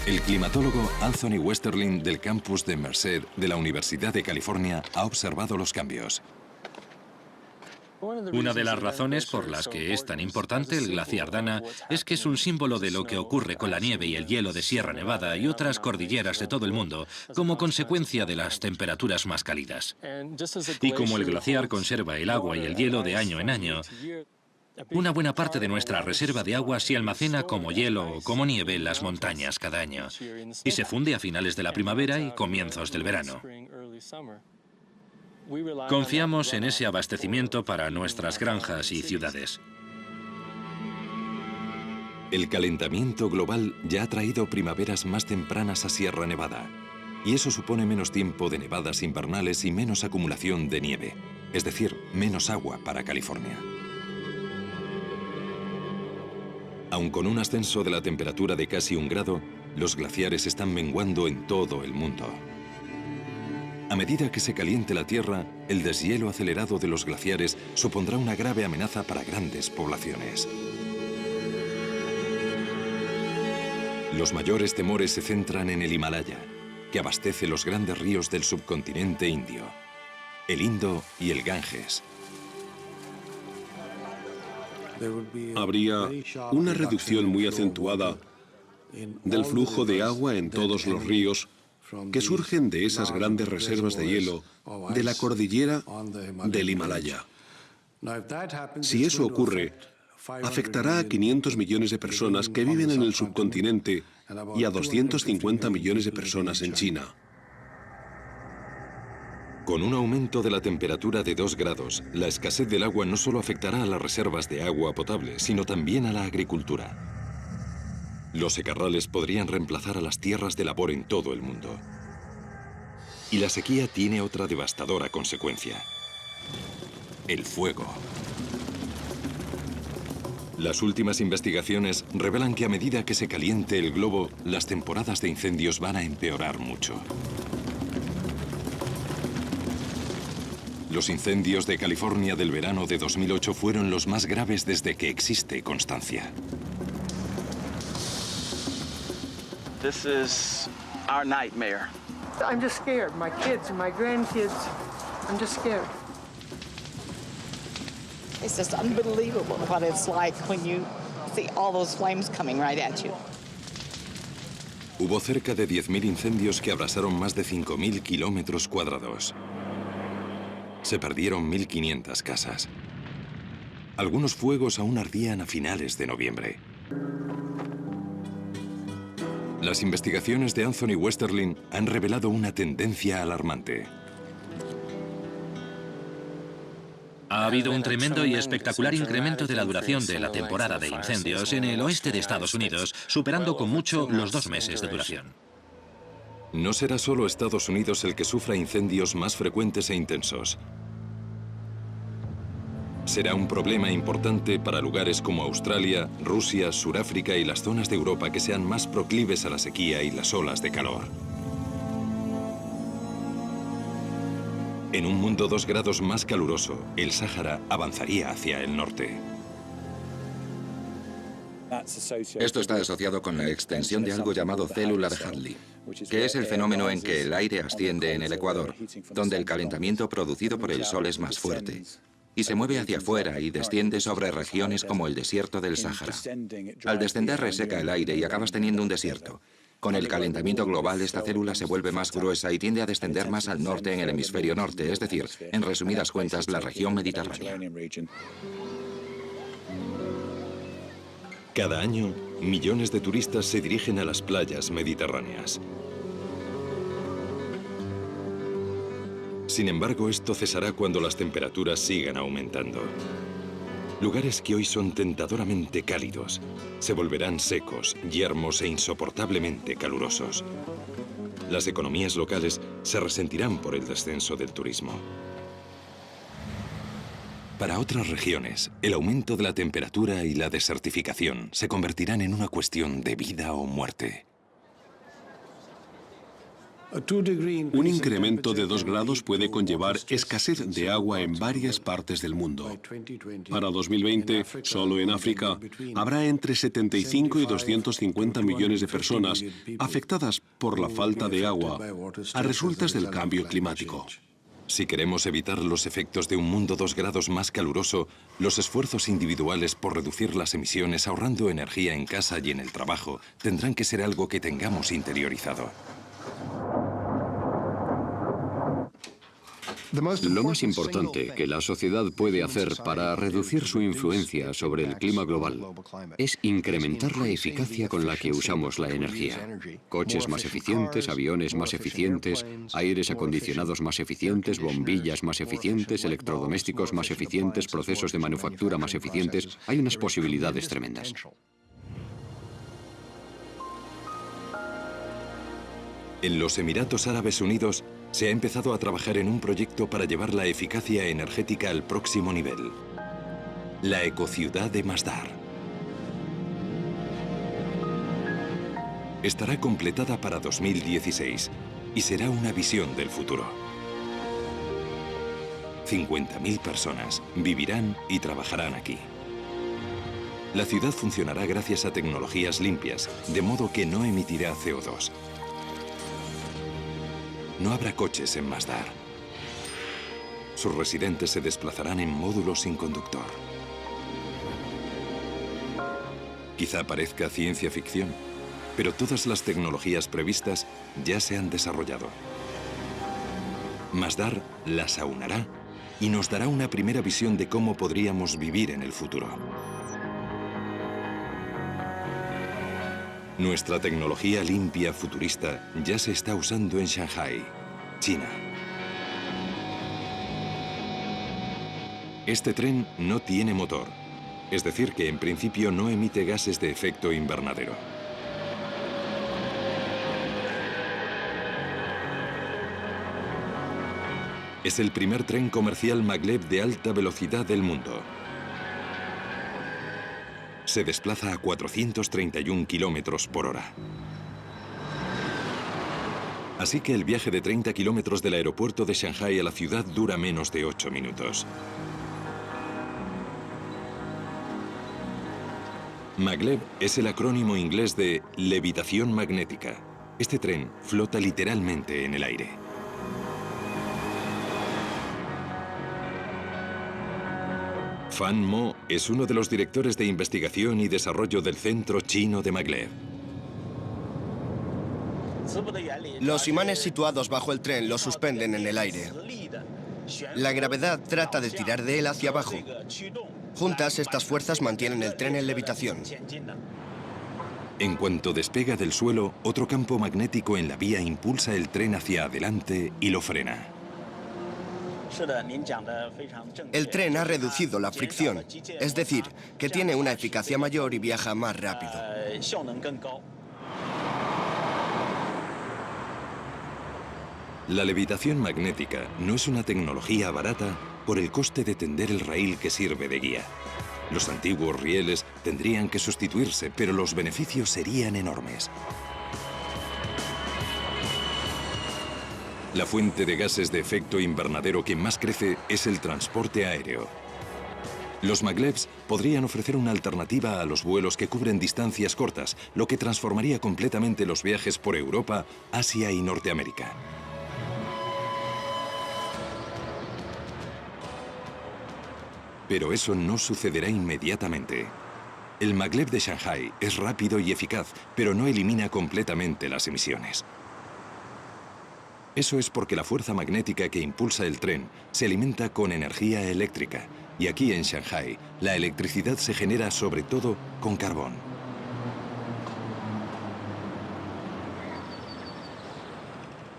El climatólogo Anthony Westerling del campus de Merced de la Universidad de California ha observado los cambios. Una de las razones por las que es tan importante el glaciar Dana es que es un símbolo de lo que ocurre con la nieve y el hielo de Sierra Nevada y otras cordilleras de todo el mundo como consecuencia de las temperaturas más cálidas. Y como el glaciar conserva el agua y el hielo de año en año, una buena parte de nuestra reserva de agua se almacena como hielo o como nieve en las montañas cada año y se funde a finales de la primavera y comienzos del verano. Confiamos en ese abastecimiento para nuestras granjas y ciudades. El calentamiento global ya ha traído primaveras más tempranas a Sierra Nevada, y eso supone menos tiempo de nevadas invernales y menos acumulación de nieve, es decir, menos agua para California. Aun con un ascenso de la temperatura de casi 1 grado, los glaciares están menguando en todo el mundo. A medida que se caliente la Tierra, el deshielo acelerado de los glaciares supondrá una grave amenaza para grandes poblaciones. Los mayores temores se centran en el Himalaya, que abastece los grandes ríos del subcontinente indio, el Indo y el Ganges. Habría una reducción muy acentuada del flujo de agua en todos los ríos que surgen de esas grandes reservas de hielo de la cordillera del Himalaya. Si eso ocurre, afectará a 500 millones de personas que viven en el subcontinente y a 250 millones de personas en China. Con un aumento de la temperatura de 2 grados, la escasez del agua no solo afectará a las reservas de agua potable, sino también a la agricultura. Los secarrales podrían reemplazar a las tierras de labor en todo el mundo. Y la sequía tiene otra devastadora consecuencia: el fuego. Las últimas investigaciones revelan que a medida que se caliente el globo, las temporadas de incendios van a empeorar mucho. Los incendios de California del verano de 2008 fueron los más graves desde que existe constancia. This is our nightmare. I'm just scared. My kids and my grandkids, I'm just scared. It's just unbelievable what it's like when you see all those flames coming right at you. Hubo cerca de 10.000 incendios que abrasaron más de 5.000 kilómetros cuadrados. Se perdieron 1.500 casas. Algunos fuegos aún ardían a finales de noviembre. Las investigaciones de Anthony Westerling han revelado una tendencia alarmante. Ha habido un tremendo y espectacular incremento de la duración de la temporada de incendios en el oeste de Estados Unidos, superando con mucho los 2 meses de duración. No será solo Estados Unidos el que sufra incendios más frecuentes e intensos. Será un problema importante para lugares como Australia, Rusia, Suráfrica y las zonas de Europa que sean más proclives a la sequía y las olas de calor. En un mundo 2 grados más caluroso, el Sáhara avanzaría hacia el norte. Esto está asociado con la extensión de algo llamado célula de Hadley, que es el fenómeno en que el aire asciende en el ecuador, donde el calentamiento producido por el Sol es más fuerte, y se mueve hacia afuera y desciende sobre regiones como el desierto del Sáhara. Al descender reseca el aire y acabas teniendo un desierto. Con el calentamiento global, esta célula se vuelve más gruesa y tiende a descender más al norte en el hemisferio norte, es decir, en resumidas cuentas, la región mediterránea. Cada año, millones de turistas se dirigen a las playas mediterráneas. Sin embargo, esto cesará cuando las temperaturas sigan aumentando. Lugares que hoy son tentadoramente cálidos se volverán secos, yermos e insoportablemente calurosos. Las economías locales se resentirán por el descenso del turismo. Para otras regiones, el aumento de la temperatura y la desertificación se convertirán en una cuestión de vida o muerte. Un incremento de 2 grados puede conllevar escasez de agua en varias partes del mundo. Para 2020, solo en África, habrá entre 75 y 250 millones de personas afectadas por la falta de agua a resultas del cambio climático. Si queremos evitar los efectos de un mundo 2 grados más caluroso, los esfuerzos individuales por reducir las emisiones ahorrando energía en casa y en el trabajo tendrán que ser algo que tengamos interiorizado. Lo más importante que la sociedad puede hacer para reducir su influencia sobre el clima global es incrementar la eficacia con la que usamos la energía. Coches más eficientes, aviones más eficientes, aires acondicionados más eficientes, bombillas más eficientes, electrodomésticos más eficientes, procesos de manufactura más eficientes. Hay unas posibilidades tremendas. En los Emiratos Árabes Unidos se ha empezado a trabajar en un proyecto para llevar la eficacia energética al próximo nivel. La ecociudad de Masdar. Estará completada para 2016 y será una visión del futuro. 50.000 personas vivirán y trabajarán aquí. La ciudad funcionará gracias a tecnologías limpias, de modo que no emitirá CO2. No habrá coches en Masdar. Sus residentes se desplazarán en módulos sin conductor. Quizá parezca ciencia ficción, pero todas las tecnologías previstas ya se han desarrollado. Masdar las aunará y nos dará una primera visión de cómo podríamos vivir en el futuro. Nuestra tecnología limpia futurista ya se está usando en Shanghái, China. Este tren no tiene motor, es decir, que en principio no emite gases de efecto invernadero. Es el primer tren comercial maglev de alta velocidad del mundo. Se desplaza a 431 kilómetros por hora. Así que el viaje de 30 kilómetros del aeropuerto de Shanghái a la ciudad dura menos de 8 minutos. Maglev es el acrónimo inglés de levitación magnética. Este tren flota literalmente en el aire. Fan Mo es uno de los directores de investigación y desarrollo del Centro Chino de Maglev. Los imanes situados bajo el tren lo suspenden en el aire. La gravedad trata de tirar de él hacia abajo. Juntas, estas fuerzas mantienen el tren en levitación. En cuanto despega del suelo, otro campo magnético en la vía impulsa el tren hacia adelante y lo frena. El tren ha reducido la fricción, es decir, que tiene una eficacia mayor y viaja más rápido. La levitación magnética no es una tecnología barata por el coste de tender el raíl que sirve de guía. Los antiguos rieles tendrían que sustituirse, pero los beneficios serían enormes. La fuente de gases de efecto invernadero que más crece es el transporte aéreo. Los maglevs podrían ofrecer una alternativa a los vuelos que cubren distancias cortas, lo que transformaría completamente los viajes por Europa, Asia y Norteamérica. Pero eso no sucederá inmediatamente. El maglev de Shanghái es rápido y eficaz, pero no elimina completamente las emisiones. Eso es porque la fuerza magnética que impulsa el tren se alimenta con energía eléctrica, y aquí en Shanghái la electricidad se genera sobre todo con carbón.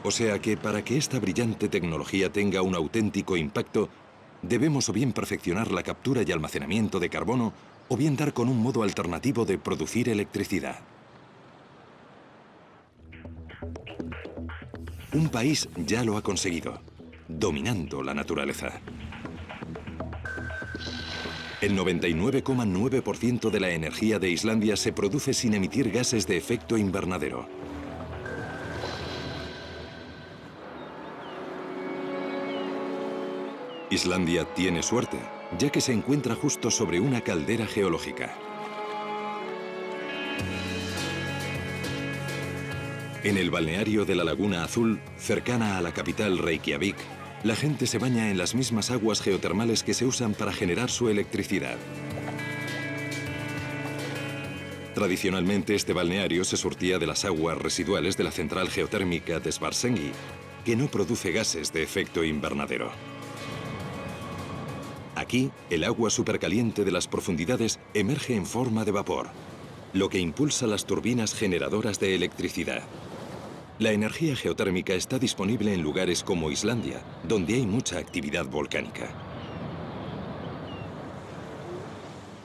O sea que para que esta brillante tecnología tenga un auténtico impacto, debemos o bien perfeccionar la captura y almacenamiento de carbono, o bien dar con un modo alternativo de producir electricidad. Un país ya lo ha conseguido, dominando la naturaleza. El 99,9% de la energía de Islandia se produce sin emitir gases de efecto invernadero. Islandia tiene suerte, ya que se encuentra justo sobre una caldera geológica. En el balneario de la Laguna Azul, cercana a la capital Reykjavik, la gente se baña en las mismas aguas geotermales que se usan para generar su electricidad. Tradicionalmente, este balneario se surtía de las aguas residuales de la central geotérmica de Svartsengi, que no produce gases de efecto invernadero. Aquí, el agua supercaliente de las profundidades emerge en forma de vapor, lo que impulsa las turbinas generadoras de electricidad. La energía geotérmica está disponible en lugares como Islandia, donde hay mucha actividad volcánica.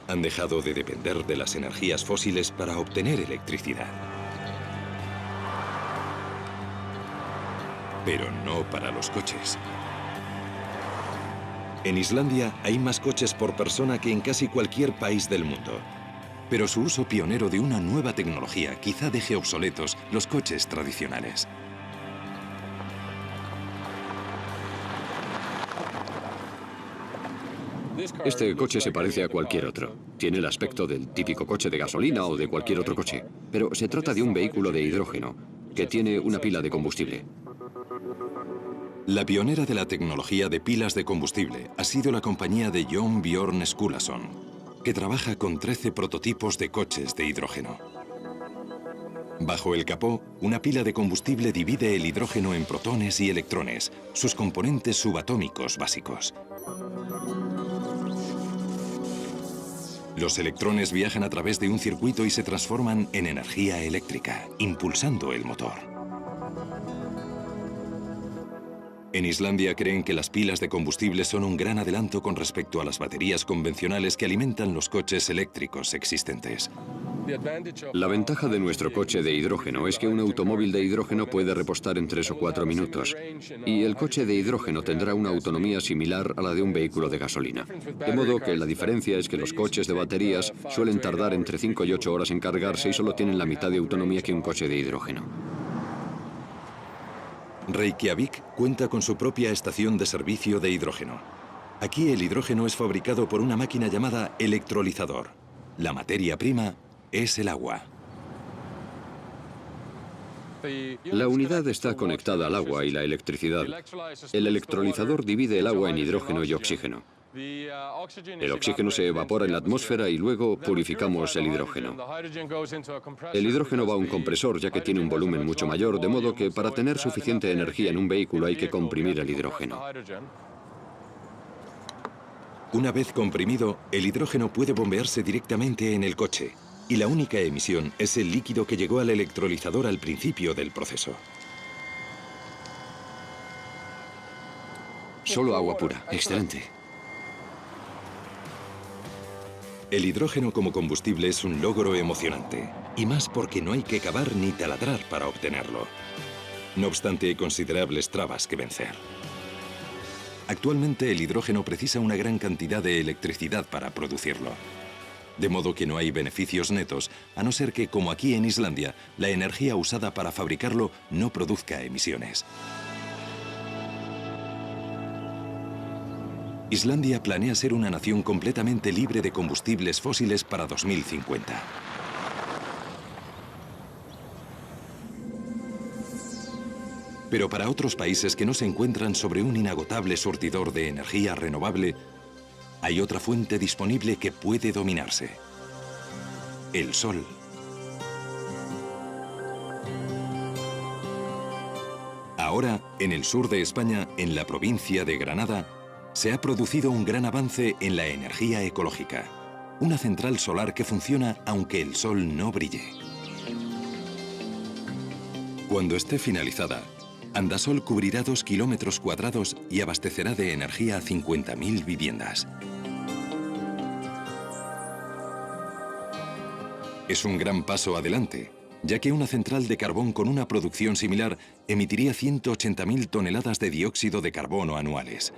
Han dejado de depender de las energías fósiles para obtener electricidad. Pero no para los coches. En Islandia hay más coches por persona que en casi cualquier país del mundo. Pero su uso pionero de una nueva tecnología quizá deje obsoletos los coches tradicionales. Este coche se parece a cualquier otro. Tiene el aspecto del típico coche de gasolina o de cualquier otro coche. Pero se trata de un vehículo de hidrógeno, que tiene una pila de combustible. La pionera de la tecnología de pilas de combustible ha sido la compañía de Jon Björn Skulason, que trabaja con 13 prototipos de coches de hidrógeno. Bajo el capó, una pila de combustible divide el hidrógeno en protones y electrones, sus componentes subatómicos básicos. Los electrones viajan a través de un circuito y se transforman en energía eléctrica, impulsando el motor. En Islandia creen que las pilas de combustible son un gran adelanto con respecto a las baterías convencionales que alimentan los coches eléctricos existentes. La ventaja de nuestro coche de hidrógeno es que un automóvil de hidrógeno puede repostar en 3 o 4 minutos, y el coche de hidrógeno tendrá una autonomía similar a la de un vehículo de gasolina. De modo que la diferencia es que los coches de baterías suelen tardar entre 5 y 8 horas en cargarse y solo tienen la mitad de autonomía que un coche de hidrógeno. Reykjavik cuenta con su propia estación de servicio de hidrógeno. Aquí el hidrógeno es fabricado por una máquina llamada electrolizador. La materia prima es el agua. La unidad está conectada al agua y la electricidad. El electrolizador divide el agua en hidrógeno y oxígeno. El oxígeno se evapora en la atmósfera y luego purificamos el hidrógeno. El hidrógeno va a un compresor ya que tiene un volumen mucho mayor, de modo que para tener suficiente energía en un vehículo hay que comprimir el hidrógeno. Una vez comprimido, el hidrógeno puede bombearse directamente en el coche, y la única emisión es el líquido que llegó al electrolizador al principio del proceso. Solo agua pura. Excelente. El hidrógeno como combustible es un logro emocionante, y más porque no hay que cavar ni taladrar para obtenerlo. No obstante, hay considerables trabas que vencer. Actualmente el hidrógeno precisa una gran cantidad de electricidad para producirlo. De modo que no hay beneficios netos, a no ser que, como aquí en Islandia, la energía usada para fabricarlo no produzca emisiones. Islandia planea ser una nación completamente libre de combustibles fósiles para 2050. Pero para otros países que no se encuentran sobre un inagotable surtidor de energía renovable, hay otra fuente disponible que puede dominarse: el sol. Ahora, en el sur de España, en la provincia de Granada, se ha producido un gran avance en la energía ecológica. Una central solar que funciona aunque el sol no brille. Cuando esté finalizada, Andasol cubrirá 2 kilómetros cuadrados y abastecerá de energía a 50.000 viviendas. Es un gran paso adelante, ya que una central de carbón con una producción similar emitiría 180.000 toneladas de dióxido de carbono anuales.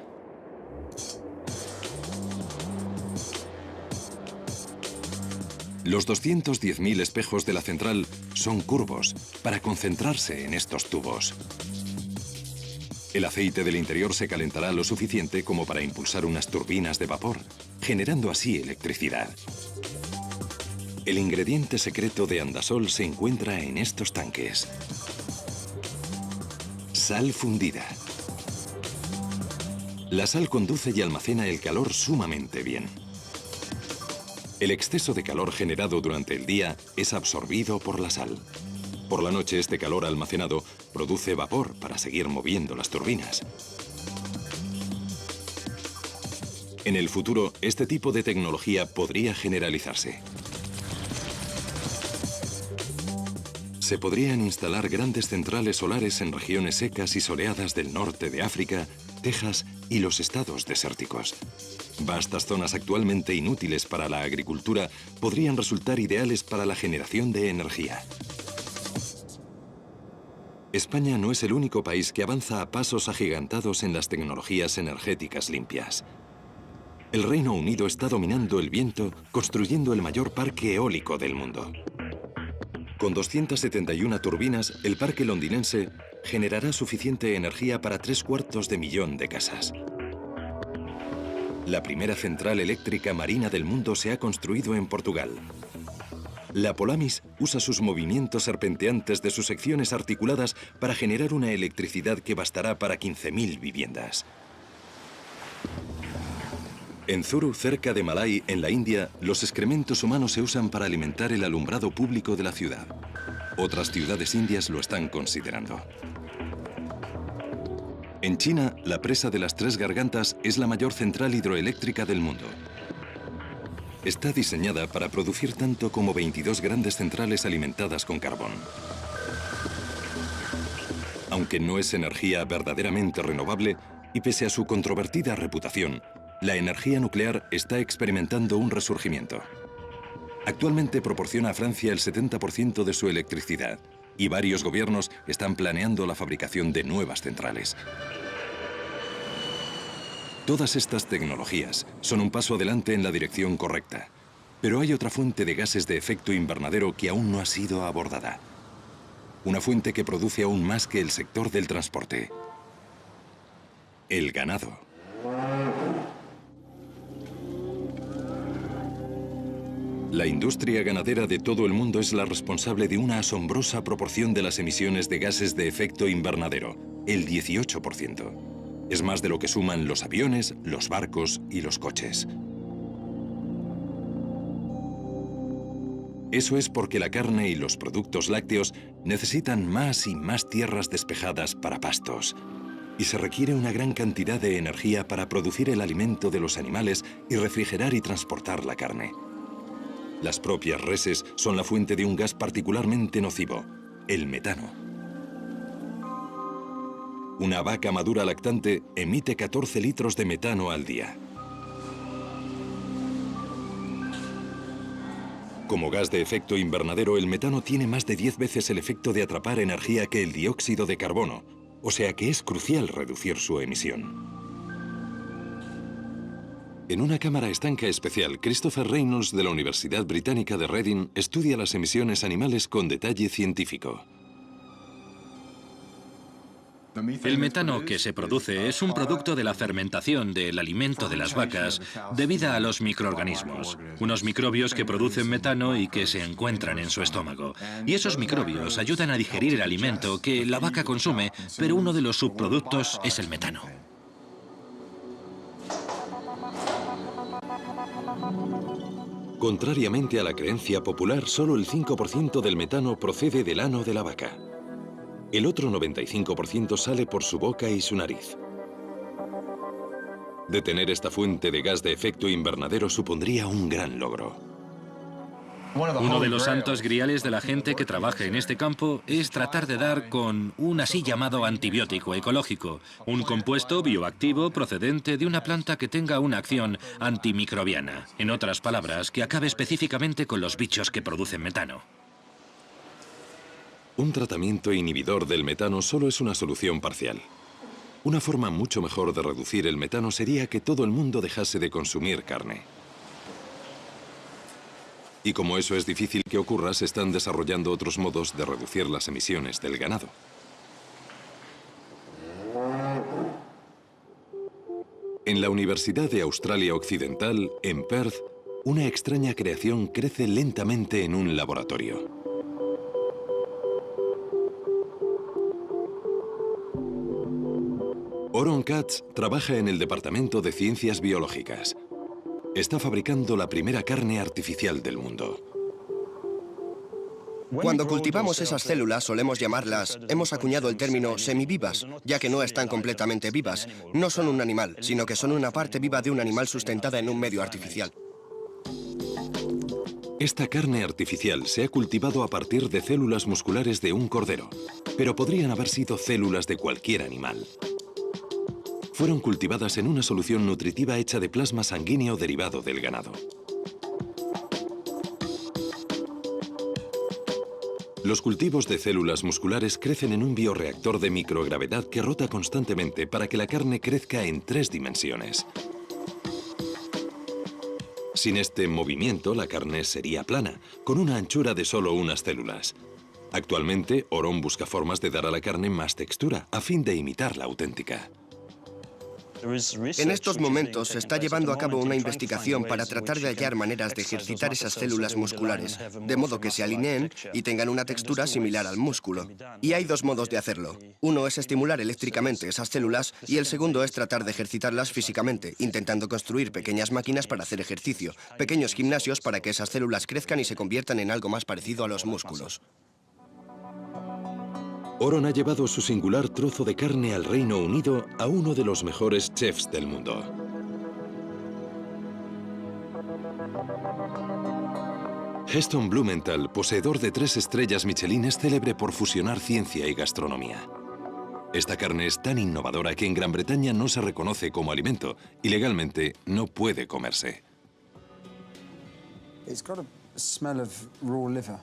Los 210.000 espejos de la central son curvos para concentrarse en estos tubos. El aceite del interior se calentará lo suficiente como para impulsar unas turbinas de vapor, generando así electricidad. El ingrediente secreto de Andasol se encuentra en estos tanques. Sal fundida. La sal conduce y almacena el calor sumamente bien. El exceso de calor generado durante el día es absorbido por la sal. Por la noche, este calor almacenado produce vapor para seguir moviendo las turbinas. En el futuro, este tipo de tecnología podría generalizarse. Se podrían instalar grandes centrales solares en regiones secas y soleadas del norte de África, Texas y los estados desérticos. Vastas zonas actualmente inútiles para la agricultura podrían resultar ideales para la generación de energía. España no es el único país que avanza a pasos agigantados en las tecnologías energéticas limpias. El Reino Unido está dominando el viento, construyendo el mayor parque eólico del mundo. Con 271 turbinas, el parque londinense generará suficiente energía para 750.000 de casas. La primera central eléctrica marina del mundo se ha construido en Portugal. La Polamis usa sus movimientos serpenteantes de sus secciones articuladas para generar una electricidad que bastará para 15.000 viviendas. En Zuru, cerca de Malay, en la India, los excrementos humanos se usan para alimentar el alumbrado público de la ciudad. Otras ciudades indias lo están considerando. En China, la presa de las Tres Gargantas es la mayor central hidroeléctrica del mundo. Está diseñada para producir tanto como 22 grandes centrales alimentadas con carbón. Aunque no es energía verdaderamente renovable, y pese a su controvertida reputación, la energía nuclear está experimentando un resurgimiento. Actualmente proporciona a Francia el 70% de su electricidad, y varios gobiernos están planeando la fabricación de nuevas centrales. Todas estas tecnologías son un paso adelante en la dirección correcta, pero hay otra fuente de gases de efecto invernadero que aún no ha sido abordada. Una fuente que produce aún más que el sector del transporte: el ganado. La industria ganadera de todo el mundo es la responsable de una asombrosa proporción de las emisiones de gases de efecto invernadero, el 18%. Es más de lo que suman los aviones, los barcos y los coches. Eso es porque la carne y los productos lácteos necesitan más y más tierras despejadas para pastos. Y se requiere una gran cantidad de energía para producir el alimento de los animales y refrigerar y transportar la carne. Las propias reses son la fuente de un gas particularmente nocivo, el metano. Una vaca madura lactante emite 14 litros de metano al día. Como gas de efecto invernadero, el metano tiene más de 10 veces el efecto de atrapar energía que el dióxido de carbono, o sea que es crucial reducir su emisión. En una cámara estanca especial, Christopher Reynolds de la Universidad Británica de Reading estudia las emisiones animales con detalle científico. El metano que se produce es un producto de la fermentación del alimento de las vacas debido a los microorganismos, unos microbios que producen metano y que se encuentran en su estómago. Y esos microbios ayudan a digerir el alimento que la vaca consume, pero uno de los subproductos es el metano. Contrariamente a la creencia popular, solo el 5% del metano procede del ano de la vaca. El otro 95% sale por su boca y su nariz. Detener esta fuente de gas de efecto invernadero supondría un gran logro. Uno de los santos griales de la gente que trabaja en este campo es tratar de dar con un así llamado antibiótico ecológico, un compuesto bioactivo procedente de una planta que tenga una acción antimicrobiana. En otras palabras, que acabe específicamente con los bichos que producen metano. Un tratamiento inhibidor del metano solo es una solución parcial. Una forma mucho mejor de reducir el metano sería que todo el mundo dejase de consumir carne. Y como eso es difícil que ocurra, se están desarrollando otros modos de reducir las emisiones del ganado. En la Universidad de Australia Occidental, en Perth, una extraña creación crece lentamente en un laboratorio. Oron Katz trabaja en el Departamento de Ciencias Biológicas. Está fabricando la primera carne artificial del mundo. Cuando cultivamos esas células solemos llamarlas, hemos acuñado el término semivivas, ya que no están completamente vivas. No son un animal, sino que son una parte viva de un animal sustentada en un medio artificial. Esta carne artificial se ha cultivado a partir de células musculares de un cordero, pero podrían haber sido células de cualquier animal. Fueron cultivadas en una solución nutritiva hecha de plasma sanguíneo derivado del ganado. Los cultivos de células musculares crecen en un bioreactor de microgravedad que rota constantemente para que la carne crezca en 3 dimensiones. Sin este movimiento, la carne sería plana, con una anchura de solo unas células. Actualmente, Oron busca formas de dar a la carne más textura, a fin de imitar la auténtica. En estos momentos se está llevando a cabo una investigación para tratar de hallar maneras de ejercitar esas células musculares, de modo que se alineen y tengan una textura similar al músculo. Y hay 2 modos de hacerlo. Uno es estimular eléctricamente esas células y el segundo es tratar de ejercitarlas físicamente, intentando construir pequeñas máquinas para hacer ejercicio, pequeños gimnasios para que esas células crezcan y se conviertan en algo más parecido a los músculos. Oron ha llevado su singular trozo de carne al Reino Unido a uno de los mejores chefs del mundo. Heston Blumenthal, poseedor de 3 estrellas Michelin, es célebre por fusionar ciencia y gastronomía. Esta carne es tan innovadora que en Gran Bretaña no se reconoce como alimento y legalmente no puede comerse. It's got a smell of raw liver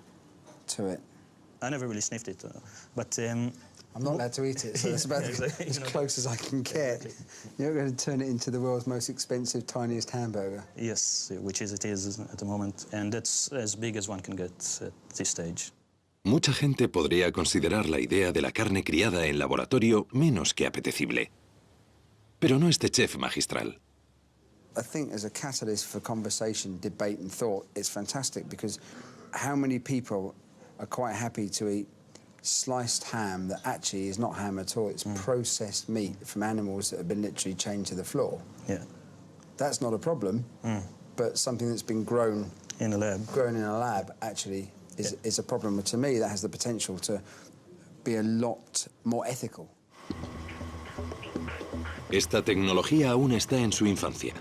to it. I never really sniffed it, but I'm not allowed to eat it, so that's about as close as I can get. You're going to turn it into the world's most expensive, tiniest hamburger. Yes, which it is at the moment, and that's as big as one can get at this stage. Mucha gente podría considerar la idea de la carne criada en laboratorio menos que apetecible. Pero no este chef magistral. I think as a catalyst for conversation, debate and thought, it's fantastic because how many people are quite happy to eat sliced ham that actually is not ham at all. It's processed meat from animals that have been literally chained to the floor. Yeah. That's not a problem, but something that's been grown in a lab actually is a problem. To me, that has the potential to be a lot more ethical. Esta tecnología aún está en su infancia.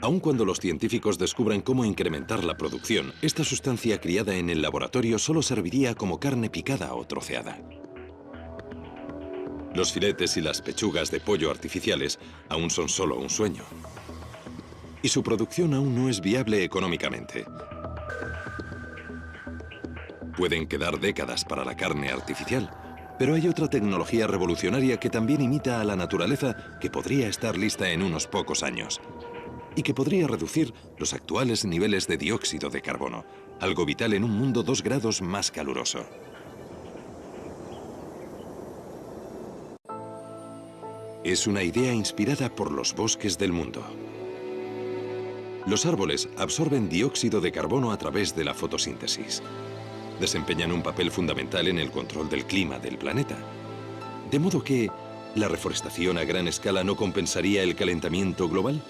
Aun cuando los científicos descubran cómo incrementar la producción, esta sustancia criada en el laboratorio solo serviría como carne picada o troceada. Los filetes y las pechugas de pollo artificiales aún son solo un sueño. Y su producción aún no es viable económicamente. Pueden quedar décadas para la carne artificial, pero hay otra tecnología revolucionaria que también imita a la naturaleza que podría estar lista en unos pocos años. Y que podría reducir los actuales niveles de dióxido de carbono, algo vital en un mundo 2 grados más caluroso. Es una idea inspirada por los bosques del mundo. Los árboles absorben dióxido de carbono a través de la fotosíntesis. Desempeñan un papel fundamental en el control del clima del planeta. De modo que, ¿la reforestación a gran escala no compensaría el calentamiento global?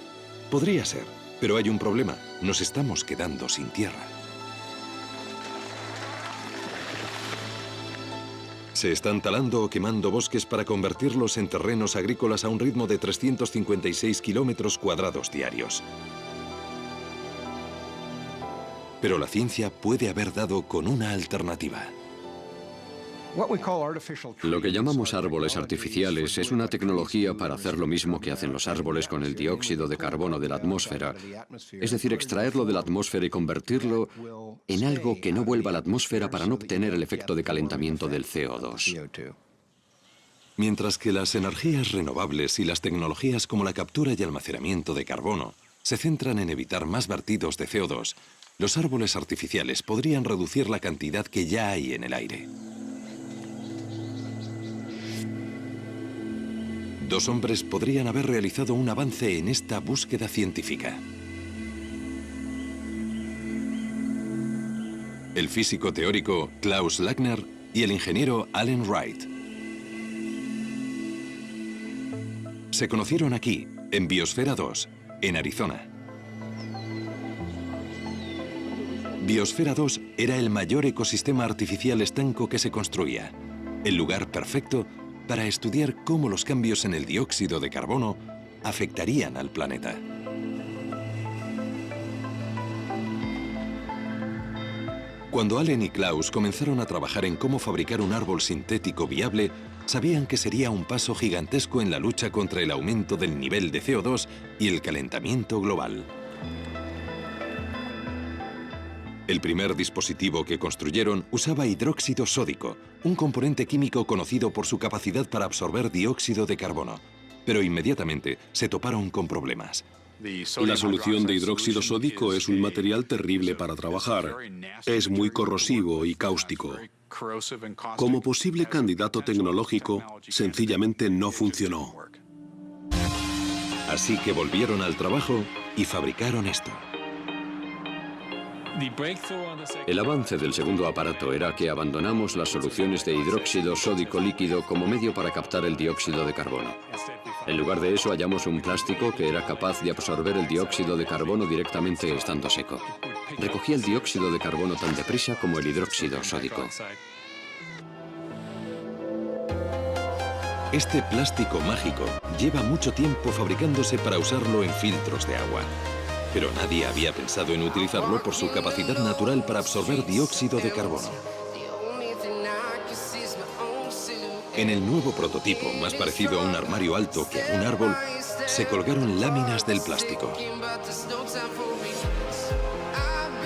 Podría ser, pero hay un problema. Nos estamos quedando sin tierra. Se están talando o quemando bosques para convertirlos en terrenos agrícolas a un ritmo de 356 kilómetros cuadrados diarios. Pero la ciencia puede haber dado con una alternativa. Lo que llamamos árboles artificiales es una tecnología para hacer lo mismo que hacen los árboles con el dióxido de carbono de la atmósfera. Es decir, extraerlo de la atmósfera y convertirlo en algo que no vuelva a la atmósfera para no obtener el efecto de calentamiento del CO2. Mientras que las energías renovables y las tecnologías como la captura y almacenamiento de carbono se centran en evitar más vertidos de CO2, los árboles artificiales podrían reducir la cantidad que ya hay en el aire. Dos hombres podrían haber realizado un avance en esta búsqueda científica. El físico teórico Klaus Lackner y el ingeniero Alan Wright. Se conocieron aquí, en Biosfera 2, en Arizona. Biosfera 2 era el mayor ecosistema artificial estanco que se construía, el lugar perfecto para estudiar cómo los cambios en el dióxido de carbono afectarían al planeta. Cuando Allen y Klaus comenzaron a trabajar en cómo fabricar un árbol sintético viable, sabían que sería un paso gigantesco en la lucha contra el aumento del nivel de CO2 y el calentamiento global. El primer dispositivo que construyeron usaba hidróxido sódico, un componente químico conocido por su capacidad para absorber dióxido de carbono. Pero inmediatamente se toparon con problemas. La solución de hidróxido sódico es un material terrible para trabajar. Es muy corrosivo y cáustico. Como posible candidato tecnológico, sencillamente no funcionó. Así que volvieron al trabajo y fabricaron esto. El avance del segundo aparato era que abandonamos las soluciones de hidróxido sódico líquido como medio para captar el dióxido de carbono. En lugar de eso, hallamos un plástico que era capaz de absorber el dióxido de carbono directamente estando seco. Recogía el dióxido de carbono tan deprisa como el hidróxido sódico. Este plástico mágico lleva mucho tiempo fabricándose para usarlo en filtros de agua. Pero nadie había pensado en utilizarlo por su capacidad natural para absorber dióxido de carbono. En el nuevo prototipo, más parecido a un armario alto que a un árbol, se colgaron láminas del plástico.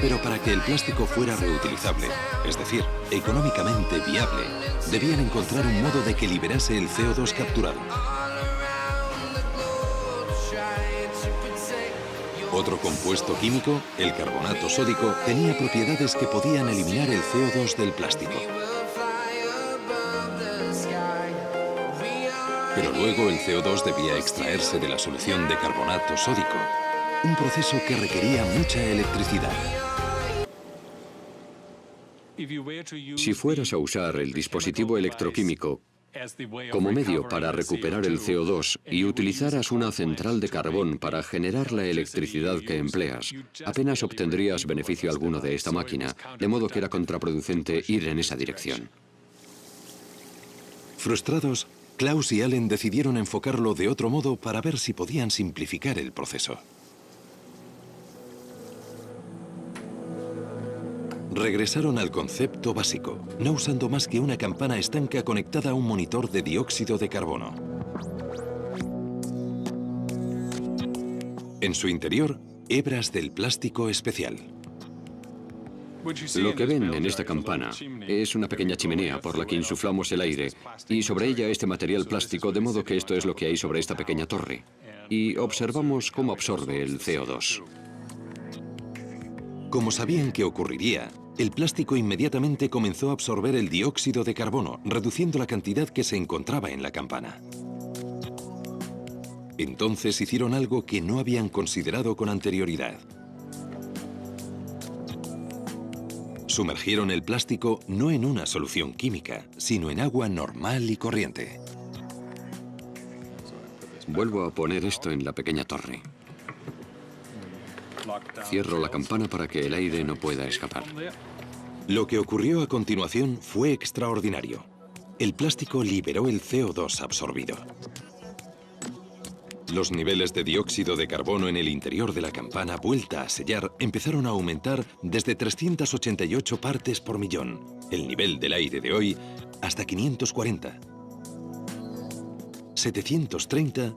Pero para que el plástico fuera reutilizable, es decir, económicamente viable, debían encontrar un modo de que liberase el CO2 capturado. Otro compuesto químico, el carbonato sódico, tenía propiedades que podían eliminar el CO2 del plástico. Pero luego el CO2 debía extraerse de la solución de carbonato sódico, un proceso que requería mucha electricidad. Si fueras a usar el dispositivo electroquímico como medio para recuperar el CO2 y utilizaras una central de carbón para generar la electricidad que empleas, apenas obtendrías beneficio alguno de esta máquina, de modo que era contraproducente ir en esa dirección. Frustrados, Klaus y Allen decidieron enfocarlo de otro modo para ver si podían simplificar el proceso. Regresaron al concepto básico, no usando más que una campana estanca conectada a un monitor de dióxido de carbono. En su interior, hebras del plástico especial. Lo que ven en esta campana es una pequeña chimenea por la que insuflamos el aire y sobre ella este material plástico, de modo que esto es lo que hay sobre esta pequeña torre. Y observamos cómo absorbe el CO2. Como sabían que ocurriría, el plástico inmediatamente comenzó a absorber el dióxido de carbono, reduciendo la cantidad que se encontraba en la campana. Entonces hicieron algo que no habían considerado con anterioridad. Sumergieron el plástico no en una solución química, sino en agua normal y corriente. Vuelvo a poner esto en la pequeña torre. Cierro la campana para que el aire no pueda escapar. Lo que ocurrió a continuación fue extraordinario. El plástico liberó el CO2 absorbido. Los niveles de dióxido de carbono en el interior de la campana vuelta a sellar empezaron a aumentar desde 388 partes por millón, el nivel del aire de hoy, hasta 540, 730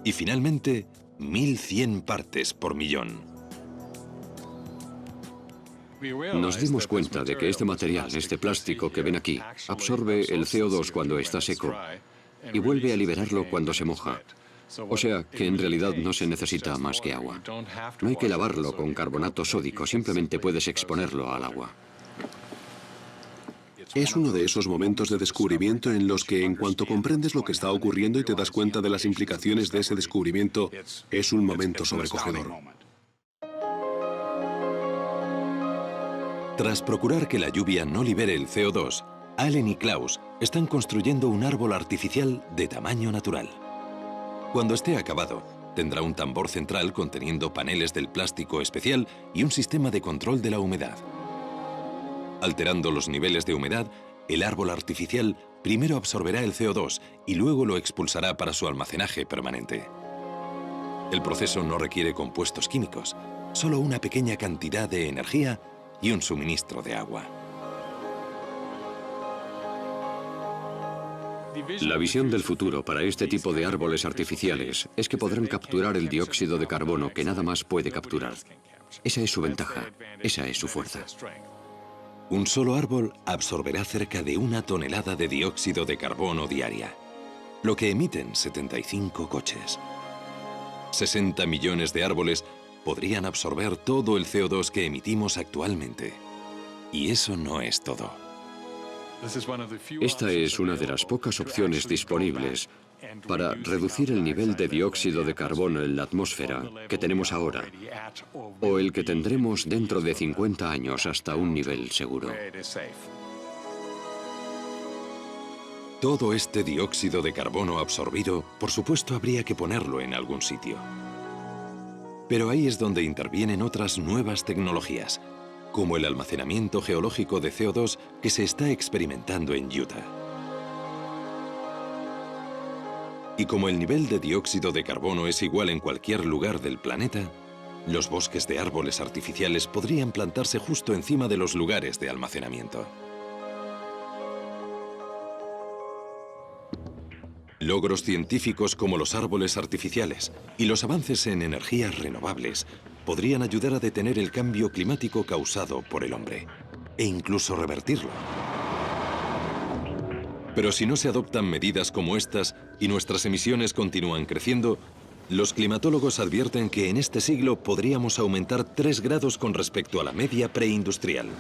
y finalmente 1100 partes por millón. Nos dimos cuenta de que este material, este plástico que ven aquí, absorbe el CO2 cuando está seco y vuelve a liberarlo cuando se moja. O sea, que en realidad no se necesita más que agua. No hay que lavarlo con carbonato sódico, simplemente puedes exponerlo al agua. Es uno de esos momentos de descubrimiento en los que, en cuanto comprendes lo que está ocurriendo y te das cuenta de las implicaciones de ese descubrimiento, es un momento sobrecogedor. Tras procurar que la lluvia no libere el CO2, Allen y Klaus están construyendo un árbol artificial de tamaño natural. Cuando esté acabado, tendrá un tambor central conteniendo paneles del plástico especial y un sistema de control de la humedad. Alterando los niveles de humedad, el árbol artificial primero absorberá el CO2 y luego lo expulsará para su almacenaje permanente. El proceso no requiere compuestos químicos, solo una pequeña cantidad de energía y un suministro de agua. La visión del futuro para este tipo de árboles artificiales es que podrán capturar el dióxido de carbono que nada más puede capturar. Esa es su ventaja, esa es su fuerza. Un solo árbol absorberá cerca de 1 tonelada de dióxido de carbono diaria, lo que emiten 75 coches. 60 millones de árboles podrían absorber todo el CO2 que emitimos actualmente. Y eso no es todo. Esta es una de las pocas opciones disponibles para reducir el nivel de dióxido de carbono en la atmósfera que tenemos ahora, o el que tendremos dentro de 50 años hasta un nivel seguro. Todo este dióxido de carbono absorbido, por supuesto, habría que ponerlo en algún sitio. Pero ahí es donde intervienen otras nuevas tecnologías, como el almacenamiento geológico de CO2 que se está experimentando en Utah. Y como el nivel de dióxido de carbono es igual en cualquier lugar del planeta, los bosques de árboles artificiales podrían plantarse justo encima de los lugares de almacenamiento. Logros científicos como los árboles artificiales y los avances en energías renovables podrían ayudar a detener el cambio climático causado por el hombre, e incluso revertirlo. Pero si no se adoptan medidas como estas y nuestras emisiones continúan creciendo, los climatólogos advierten que en este siglo podríamos aumentar 3 grados con respecto a la media preindustrial.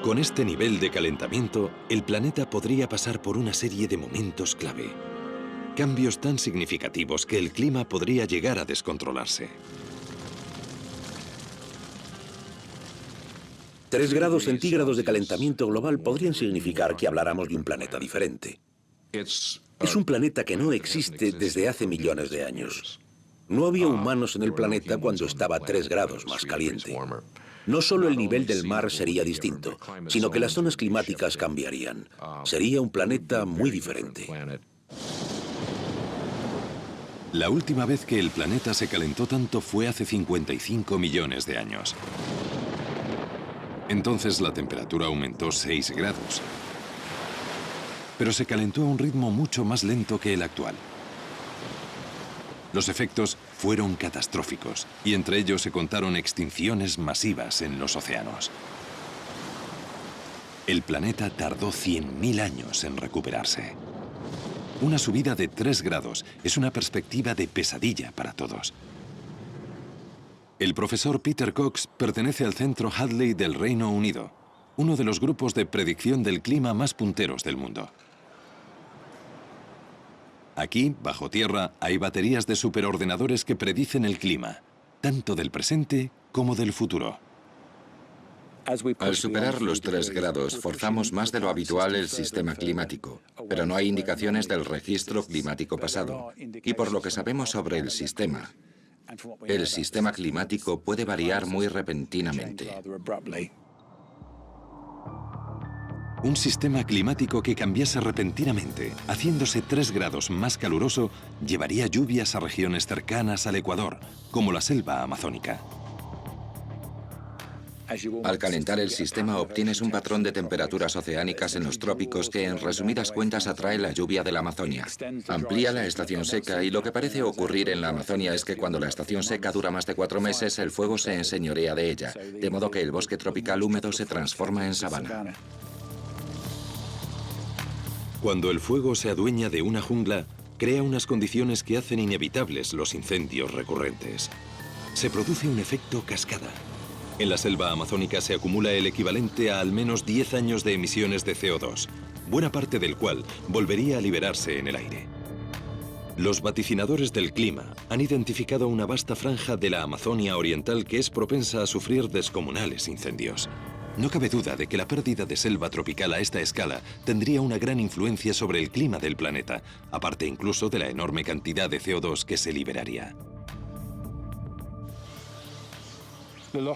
Con este nivel de calentamiento, el planeta podría pasar por una serie de momentos clave. Cambios tan significativos que el clima podría llegar a descontrolarse. 3 grados centígrados de calentamiento global podrían significar que habláramos de un planeta diferente. Es un planeta que no existe desde hace millones de años. No había humanos en el planeta cuando estaba 3 grados más caliente. No solo el nivel del mar sería distinto, sino que las zonas climáticas cambiarían. Sería un planeta muy diferente. La última vez que el planeta se calentó tanto fue hace 55 millones de años. Entonces la temperatura aumentó 6 grados. Pero se calentó a un ritmo mucho más lento que el actual. Los efectos fueron catastróficos y entre ellos se contaron extinciones masivas en los océanos. El planeta tardó 100.000 años en recuperarse. Una subida de 3 grados es una perspectiva de pesadilla para todos. El profesor Peter Cox pertenece al Centro Hadley del Reino Unido, uno de los grupos de predicción del clima más punteros del mundo. Aquí, bajo tierra, hay baterías de superordenadores que predicen el clima, tanto del presente como del futuro. Al superar los 3 grados, forzamos más de lo habitual el sistema climático, pero no hay indicaciones del registro climático pasado. Y por lo que sabemos sobre el sistema climático puede variar muy repentinamente. Un sistema climático que cambiase repentinamente, haciéndose 3 grados más caluroso, llevaría lluvias a regiones cercanas al Ecuador, como la selva amazónica. Al calentar el sistema obtienes un patrón de temperaturas oceánicas en los trópicos que en resumidas cuentas atrae la lluvia de la Amazonia. Amplía la estación seca y lo que parece ocurrir en la Amazonia es que cuando la estación seca dura más de 4 meses, el fuego se enseñorea de ella, de modo que el bosque tropical húmedo se transforma en sabana. Cuando el fuego se adueña de una jungla, crea unas condiciones que hacen inevitables los incendios recurrentes. Se produce un efecto cascada. En la selva amazónica se acumula el equivalente a al menos 10 años de emisiones de CO2, buena parte del cual volvería a liberarse en el aire. Los vaticinadores del clima han identificado una vasta franja de la Amazonia oriental que es propensa a sufrir descomunales incendios. No cabe duda de que la pérdida de selva tropical a esta escala tendría una gran influencia sobre el clima del planeta, aparte incluso de la enorme cantidad de CO2 que se liberaría.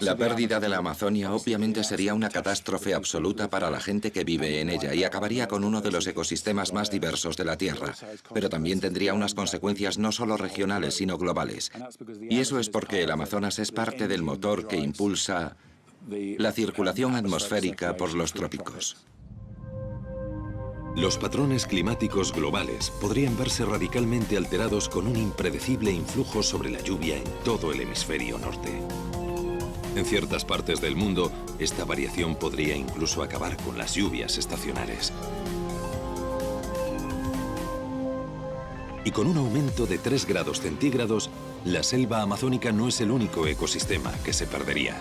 La pérdida de la Amazonia obviamente sería una catástrofe absoluta para la gente que vive en ella y acabaría con uno de los ecosistemas más diversos de la Tierra, pero también tendría unas consecuencias no solo regionales sino globales. Y eso es porque el Amazonas es parte del motor que impulsa la circulación atmosférica por los trópicos. Los patrones climáticos globales podrían verse radicalmente alterados con un impredecible influjo sobre la lluvia en todo el hemisferio norte. En ciertas partes del mundo, esta variación podría incluso acabar con las lluvias estacionales. Y con un aumento de 3 grados centígrados, la selva amazónica no es el único ecosistema que se perdería.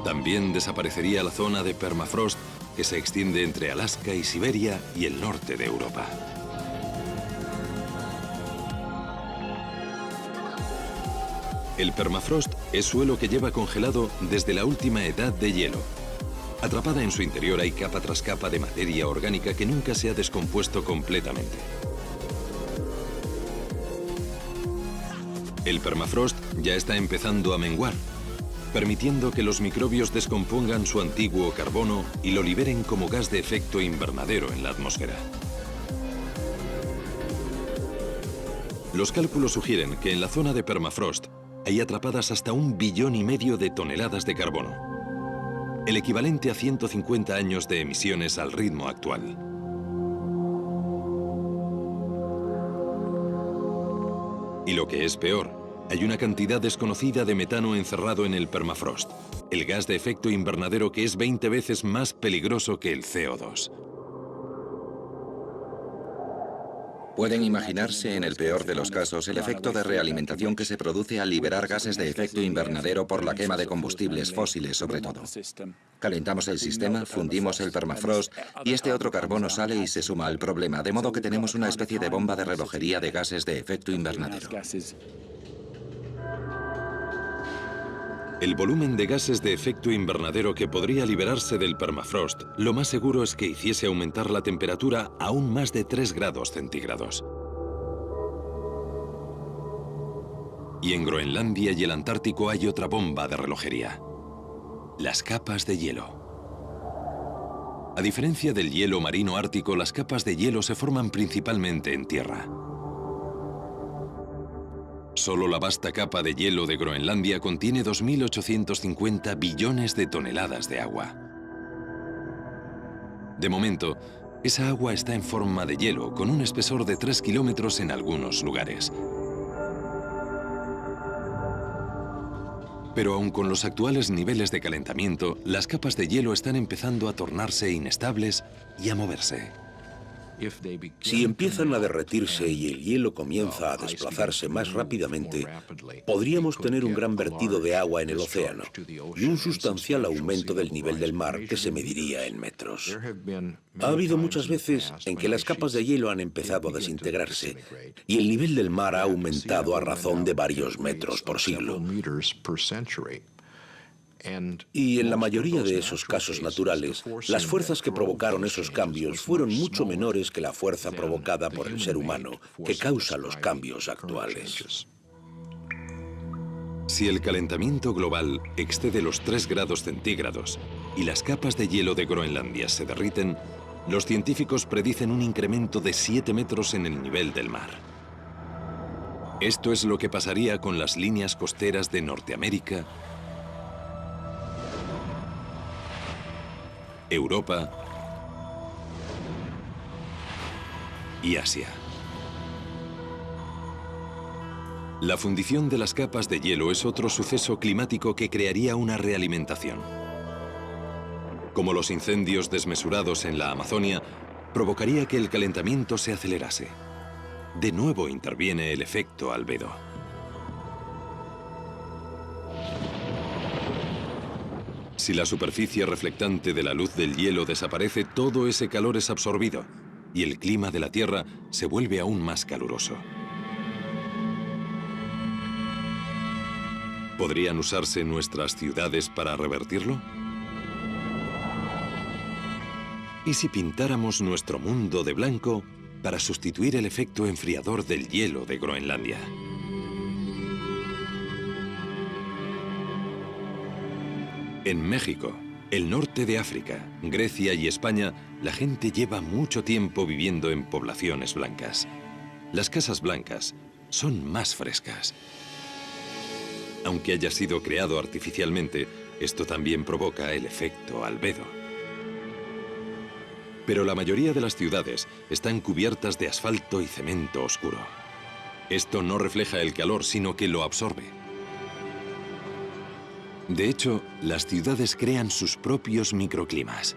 También desaparecería la zona de permafrost que se extiende entre Alaska y Siberia y el norte de Europa. El permafrost es suelo que lleva congelado desde la última edad de hielo. Atrapada en su interior hay capa tras capa de materia orgánica que nunca se ha descompuesto completamente. El permafrost ya está empezando a menguar, permitiendo que los microbios descompongan su antiguo carbono y lo liberen como gas de efecto invernadero en la atmósfera. Los cálculos sugieren que en la zona de permafrost hay atrapadas hasta 1,5 billones de toneladas de carbono, el equivalente a 150 años de emisiones al ritmo actual. Y lo que es peor, hay una cantidad desconocida de metano encerrado en el permafrost, el gas de efecto invernadero que es 20 veces más peligroso que el CO2. Pueden imaginarse, en el peor de los casos, el efecto de realimentación que se produce al liberar gases de efecto invernadero por la quema de combustibles fósiles, sobre todo. Calentamos el sistema, fundimos el permafrost y este otro carbono sale y se suma al problema, de modo que tenemos una especie de bomba de relojería de gases de efecto invernadero. El volumen de gases de efecto invernadero que podría liberarse del permafrost, lo más seguro es que hiciese aumentar la temperatura a aún más de 3 grados centígrados. Y en Groenlandia y el Antártico hay otra bomba de relojería: las capas de hielo. A diferencia del hielo marino ártico, las capas de hielo se forman principalmente en tierra. Solo la vasta capa de hielo de Groenlandia contiene 2.850 billones de toneladas de agua. De momento, esa agua está en forma de hielo, con un espesor de 3 kilómetros en algunos lugares. Pero aun con los actuales niveles de calentamiento, las capas de hielo están empezando a tornarse inestables y a moverse. Si empiezan a derretirse y el hielo comienza a desplazarse más rápidamente, podríamos tener un gran vertido de agua en el océano y un sustancial aumento del nivel del mar que se mediría en metros. Ha habido muchas veces en que las capas de hielo han empezado a desintegrarse y el nivel del mar ha aumentado a razón de varios metros por siglo. Y en la mayoría de esos casos naturales, las fuerzas que provocaron esos cambios fueron mucho menores que la fuerza provocada por el ser humano que causa los cambios actuales. Si el calentamiento global excede los 3 grados centígrados y las capas de hielo de Groenlandia se derriten, los científicos predicen un incremento de 7 metros en el nivel del mar. Esto es lo que pasaría con las líneas costeras de Norteamérica, Europa y Asia. La fundición de las capas de hielo es otro suceso climático que crearía una realimentación. Como los incendios desmesurados en la Amazonia, provocaría que el calentamiento se acelerase. De nuevo interviene el efecto albedo. Si la superficie reflectante de la luz del hielo desaparece, todo ese calor es absorbido y el clima de la Tierra se vuelve aún más caluroso. ¿Podrían usarse nuestras ciudades para revertirlo? ¿Y si pintáramos nuestro mundo de blanco para sustituir el efecto enfriador del hielo de Groenlandia? En México, el norte de África, Grecia y España, la gente lleva mucho tiempo viviendo en poblaciones blancas. Las casas blancas son más frescas. Aunque haya sido creado artificialmente, esto también provoca el efecto albedo. Pero la mayoría de las ciudades están cubiertas de asfalto y cemento oscuro. Esto no refleja el calor, sino que lo absorbe. De hecho, las ciudades crean sus propios microclimas.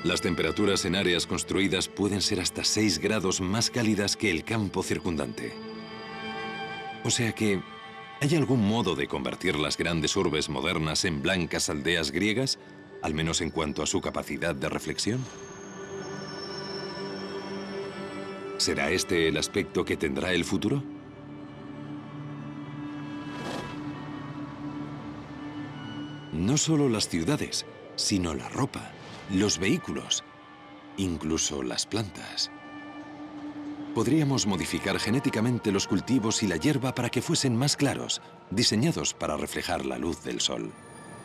Las temperaturas en áreas construidas pueden ser hasta 6 grados más cálidas que el campo circundante. O sea que, ¿hay algún modo de convertir las grandes urbes modernas en blancas aldeas griegas, al menos en cuanto a su capacidad de reflexión? ¿Será este el aspecto que tendrá el futuro? No solo las ciudades, sino la ropa, los vehículos, incluso las plantas. Podríamos modificar genéticamente los cultivos y la hierba para que fuesen más claros, diseñados para reflejar la luz del sol.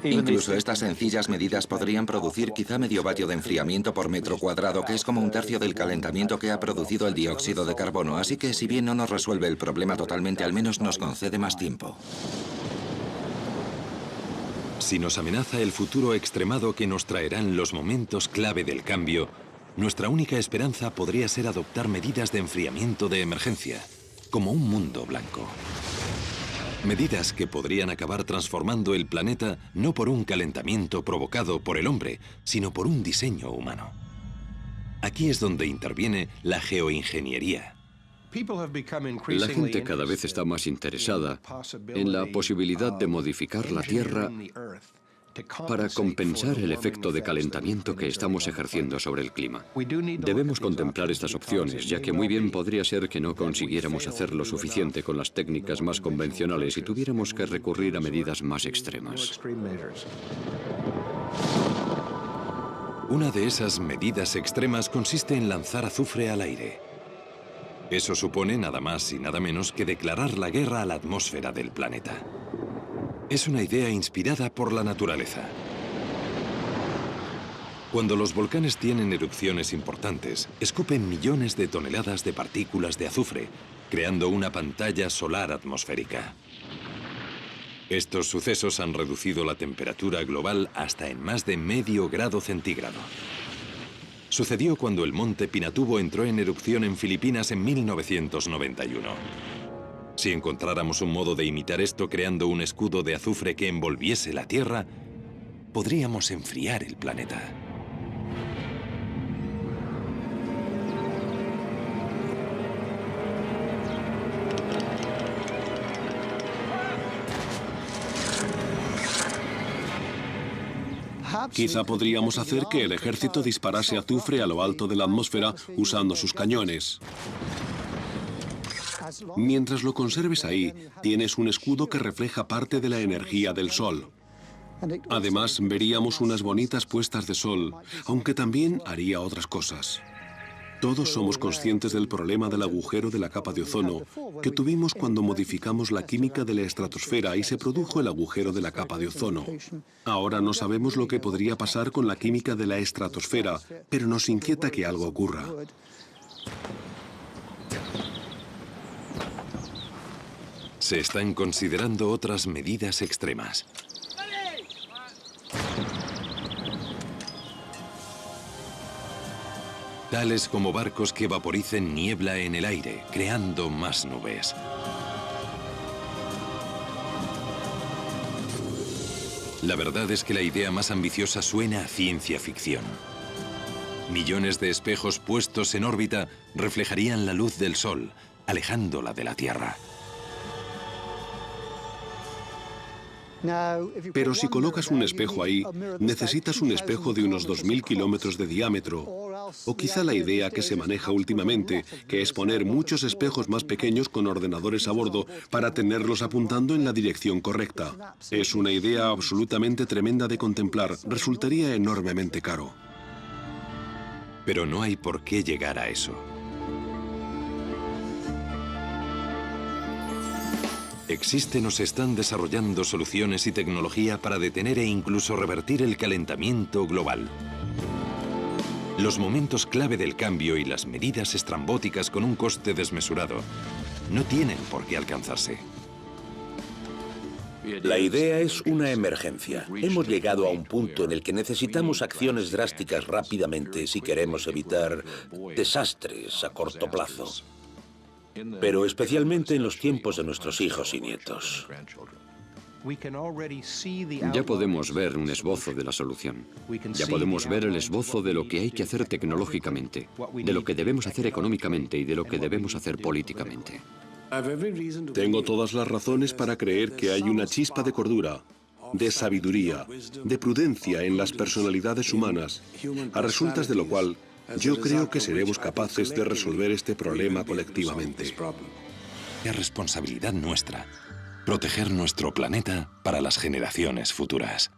Incluso estas sencillas medidas podrían producir quizá medio vatio de enfriamiento por metro cuadrado, que es como un tercio del calentamiento que ha producido el dióxido de carbono. Así que si bien no nos resuelve el problema totalmente, al menos nos concede más tiempo. Si nos amenaza el futuro extremado que nos traerán los momentos clave del cambio, nuestra única esperanza podría ser adoptar medidas de enfriamiento de emergencia, como un mundo blanco. Medidas que podrían acabar transformando el planeta no por un calentamiento provocado por el hombre, sino por un diseño humano. Aquí es donde interviene la geoingeniería. La gente cada vez está más interesada en la posibilidad de modificar la Tierra para compensar el efecto de calentamiento que estamos ejerciendo sobre el clima. Debemos contemplar estas opciones, ya que muy bien podría ser que no consiguiéramos hacer lo suficiente con las técnicas más convencionales y tuviéramos que recurrir a medidas más extremas. Una de esas medidas extremas consiste en lanzar azufre al aire. Eso supone nada más y nada menos que declarar la guerra a la atmósfera del planeta. Es una idea inspirada por la naturaleza. Cuando los volcanes tienen erupciones importantes, escupen millones de toneladas de partículas de azufre, creando una pantalla solar atmosférica. Estos sucesos han reducido la temperatura global hasta en más de medio grado centígrado. Sucedió cuando el monte Pinatubo entró en erupción en Filipinas en 1991. Si encontráramos un modo de imitar esto creando un escudo de azufre que envolviese la Tierra, podríamos enfriar el planeta. Quizá podríamos hacer que el ejército disparase azufre a lo alto de la atmósfera usando sus cañones. Mientras lo conserves ahí, tienes un escudo que refleja parte de la energía del sol. Además, veríamos unas bonitas puestas de sol, aunque también haría otras cosas. Todos somos conscientes del problema del agujero de la capa de ozono que tuvimos cuando modificamos la química de la estratosfera y se produjo el agujero de la capa de ozono. Ahora no sabemos lo que podría pasar con la química de la estratosfera, pero nos inquieta que algo ocurra. Se están considerando otras medidas extremas. Tales como barcos que vaporicen niebla en el aire, creando más nubes. La verdad es que la idea más ambiciosa suena a ciencia ficción. Millones de espejos puestos en órbita reflejarían la luz del sol, alejándola de la Tierra. Pero si colocas un espejo ahí, necesitas un espejo de unos 2000 kilómetros de diámetro. O quizá la idea que se maneja últimamente, que es poner muchos espejos más pequeños con ordenadores a bordo para tenerlos apuntando en la dirección correcta. Es una idea absolutamente tremenda de contemplar. Resultaría enormemente caro. Pero no hay por qué llegar a eso. Existen o se están desarrollando soluciones y tecnología para detener e incluso revertir el calentamiento global. Los momentos clave del cambio y las medidas estrambóticas con un coste desmesurado no tienen por qué alcanzarse. La idea es una emergencia. Hemos llegado a un punto en el que necesitamos acciones drásticas rápidamente si queremos evitar desastres a corto plazo. Pero especialmente en los tiempos de nuestros hijos y nietos. Ya podemos ver un esbozo de la solución. Ya podemos ver el esbozo de lo que hay que hacer tecnológicamente, de lo que debemos hacer económicamente y de lo que debemos hacer políticamente. Tengo todas las razones para creer que hay una chispa de cordura, de sabiduría, de prudencia en las personalidades humanas, a resultas de lo cual yo creo que seremos capaces de resolver este problema colectivamente. Es responsabilidad nuestra proteger nuestro planeta para las generaciones futuras.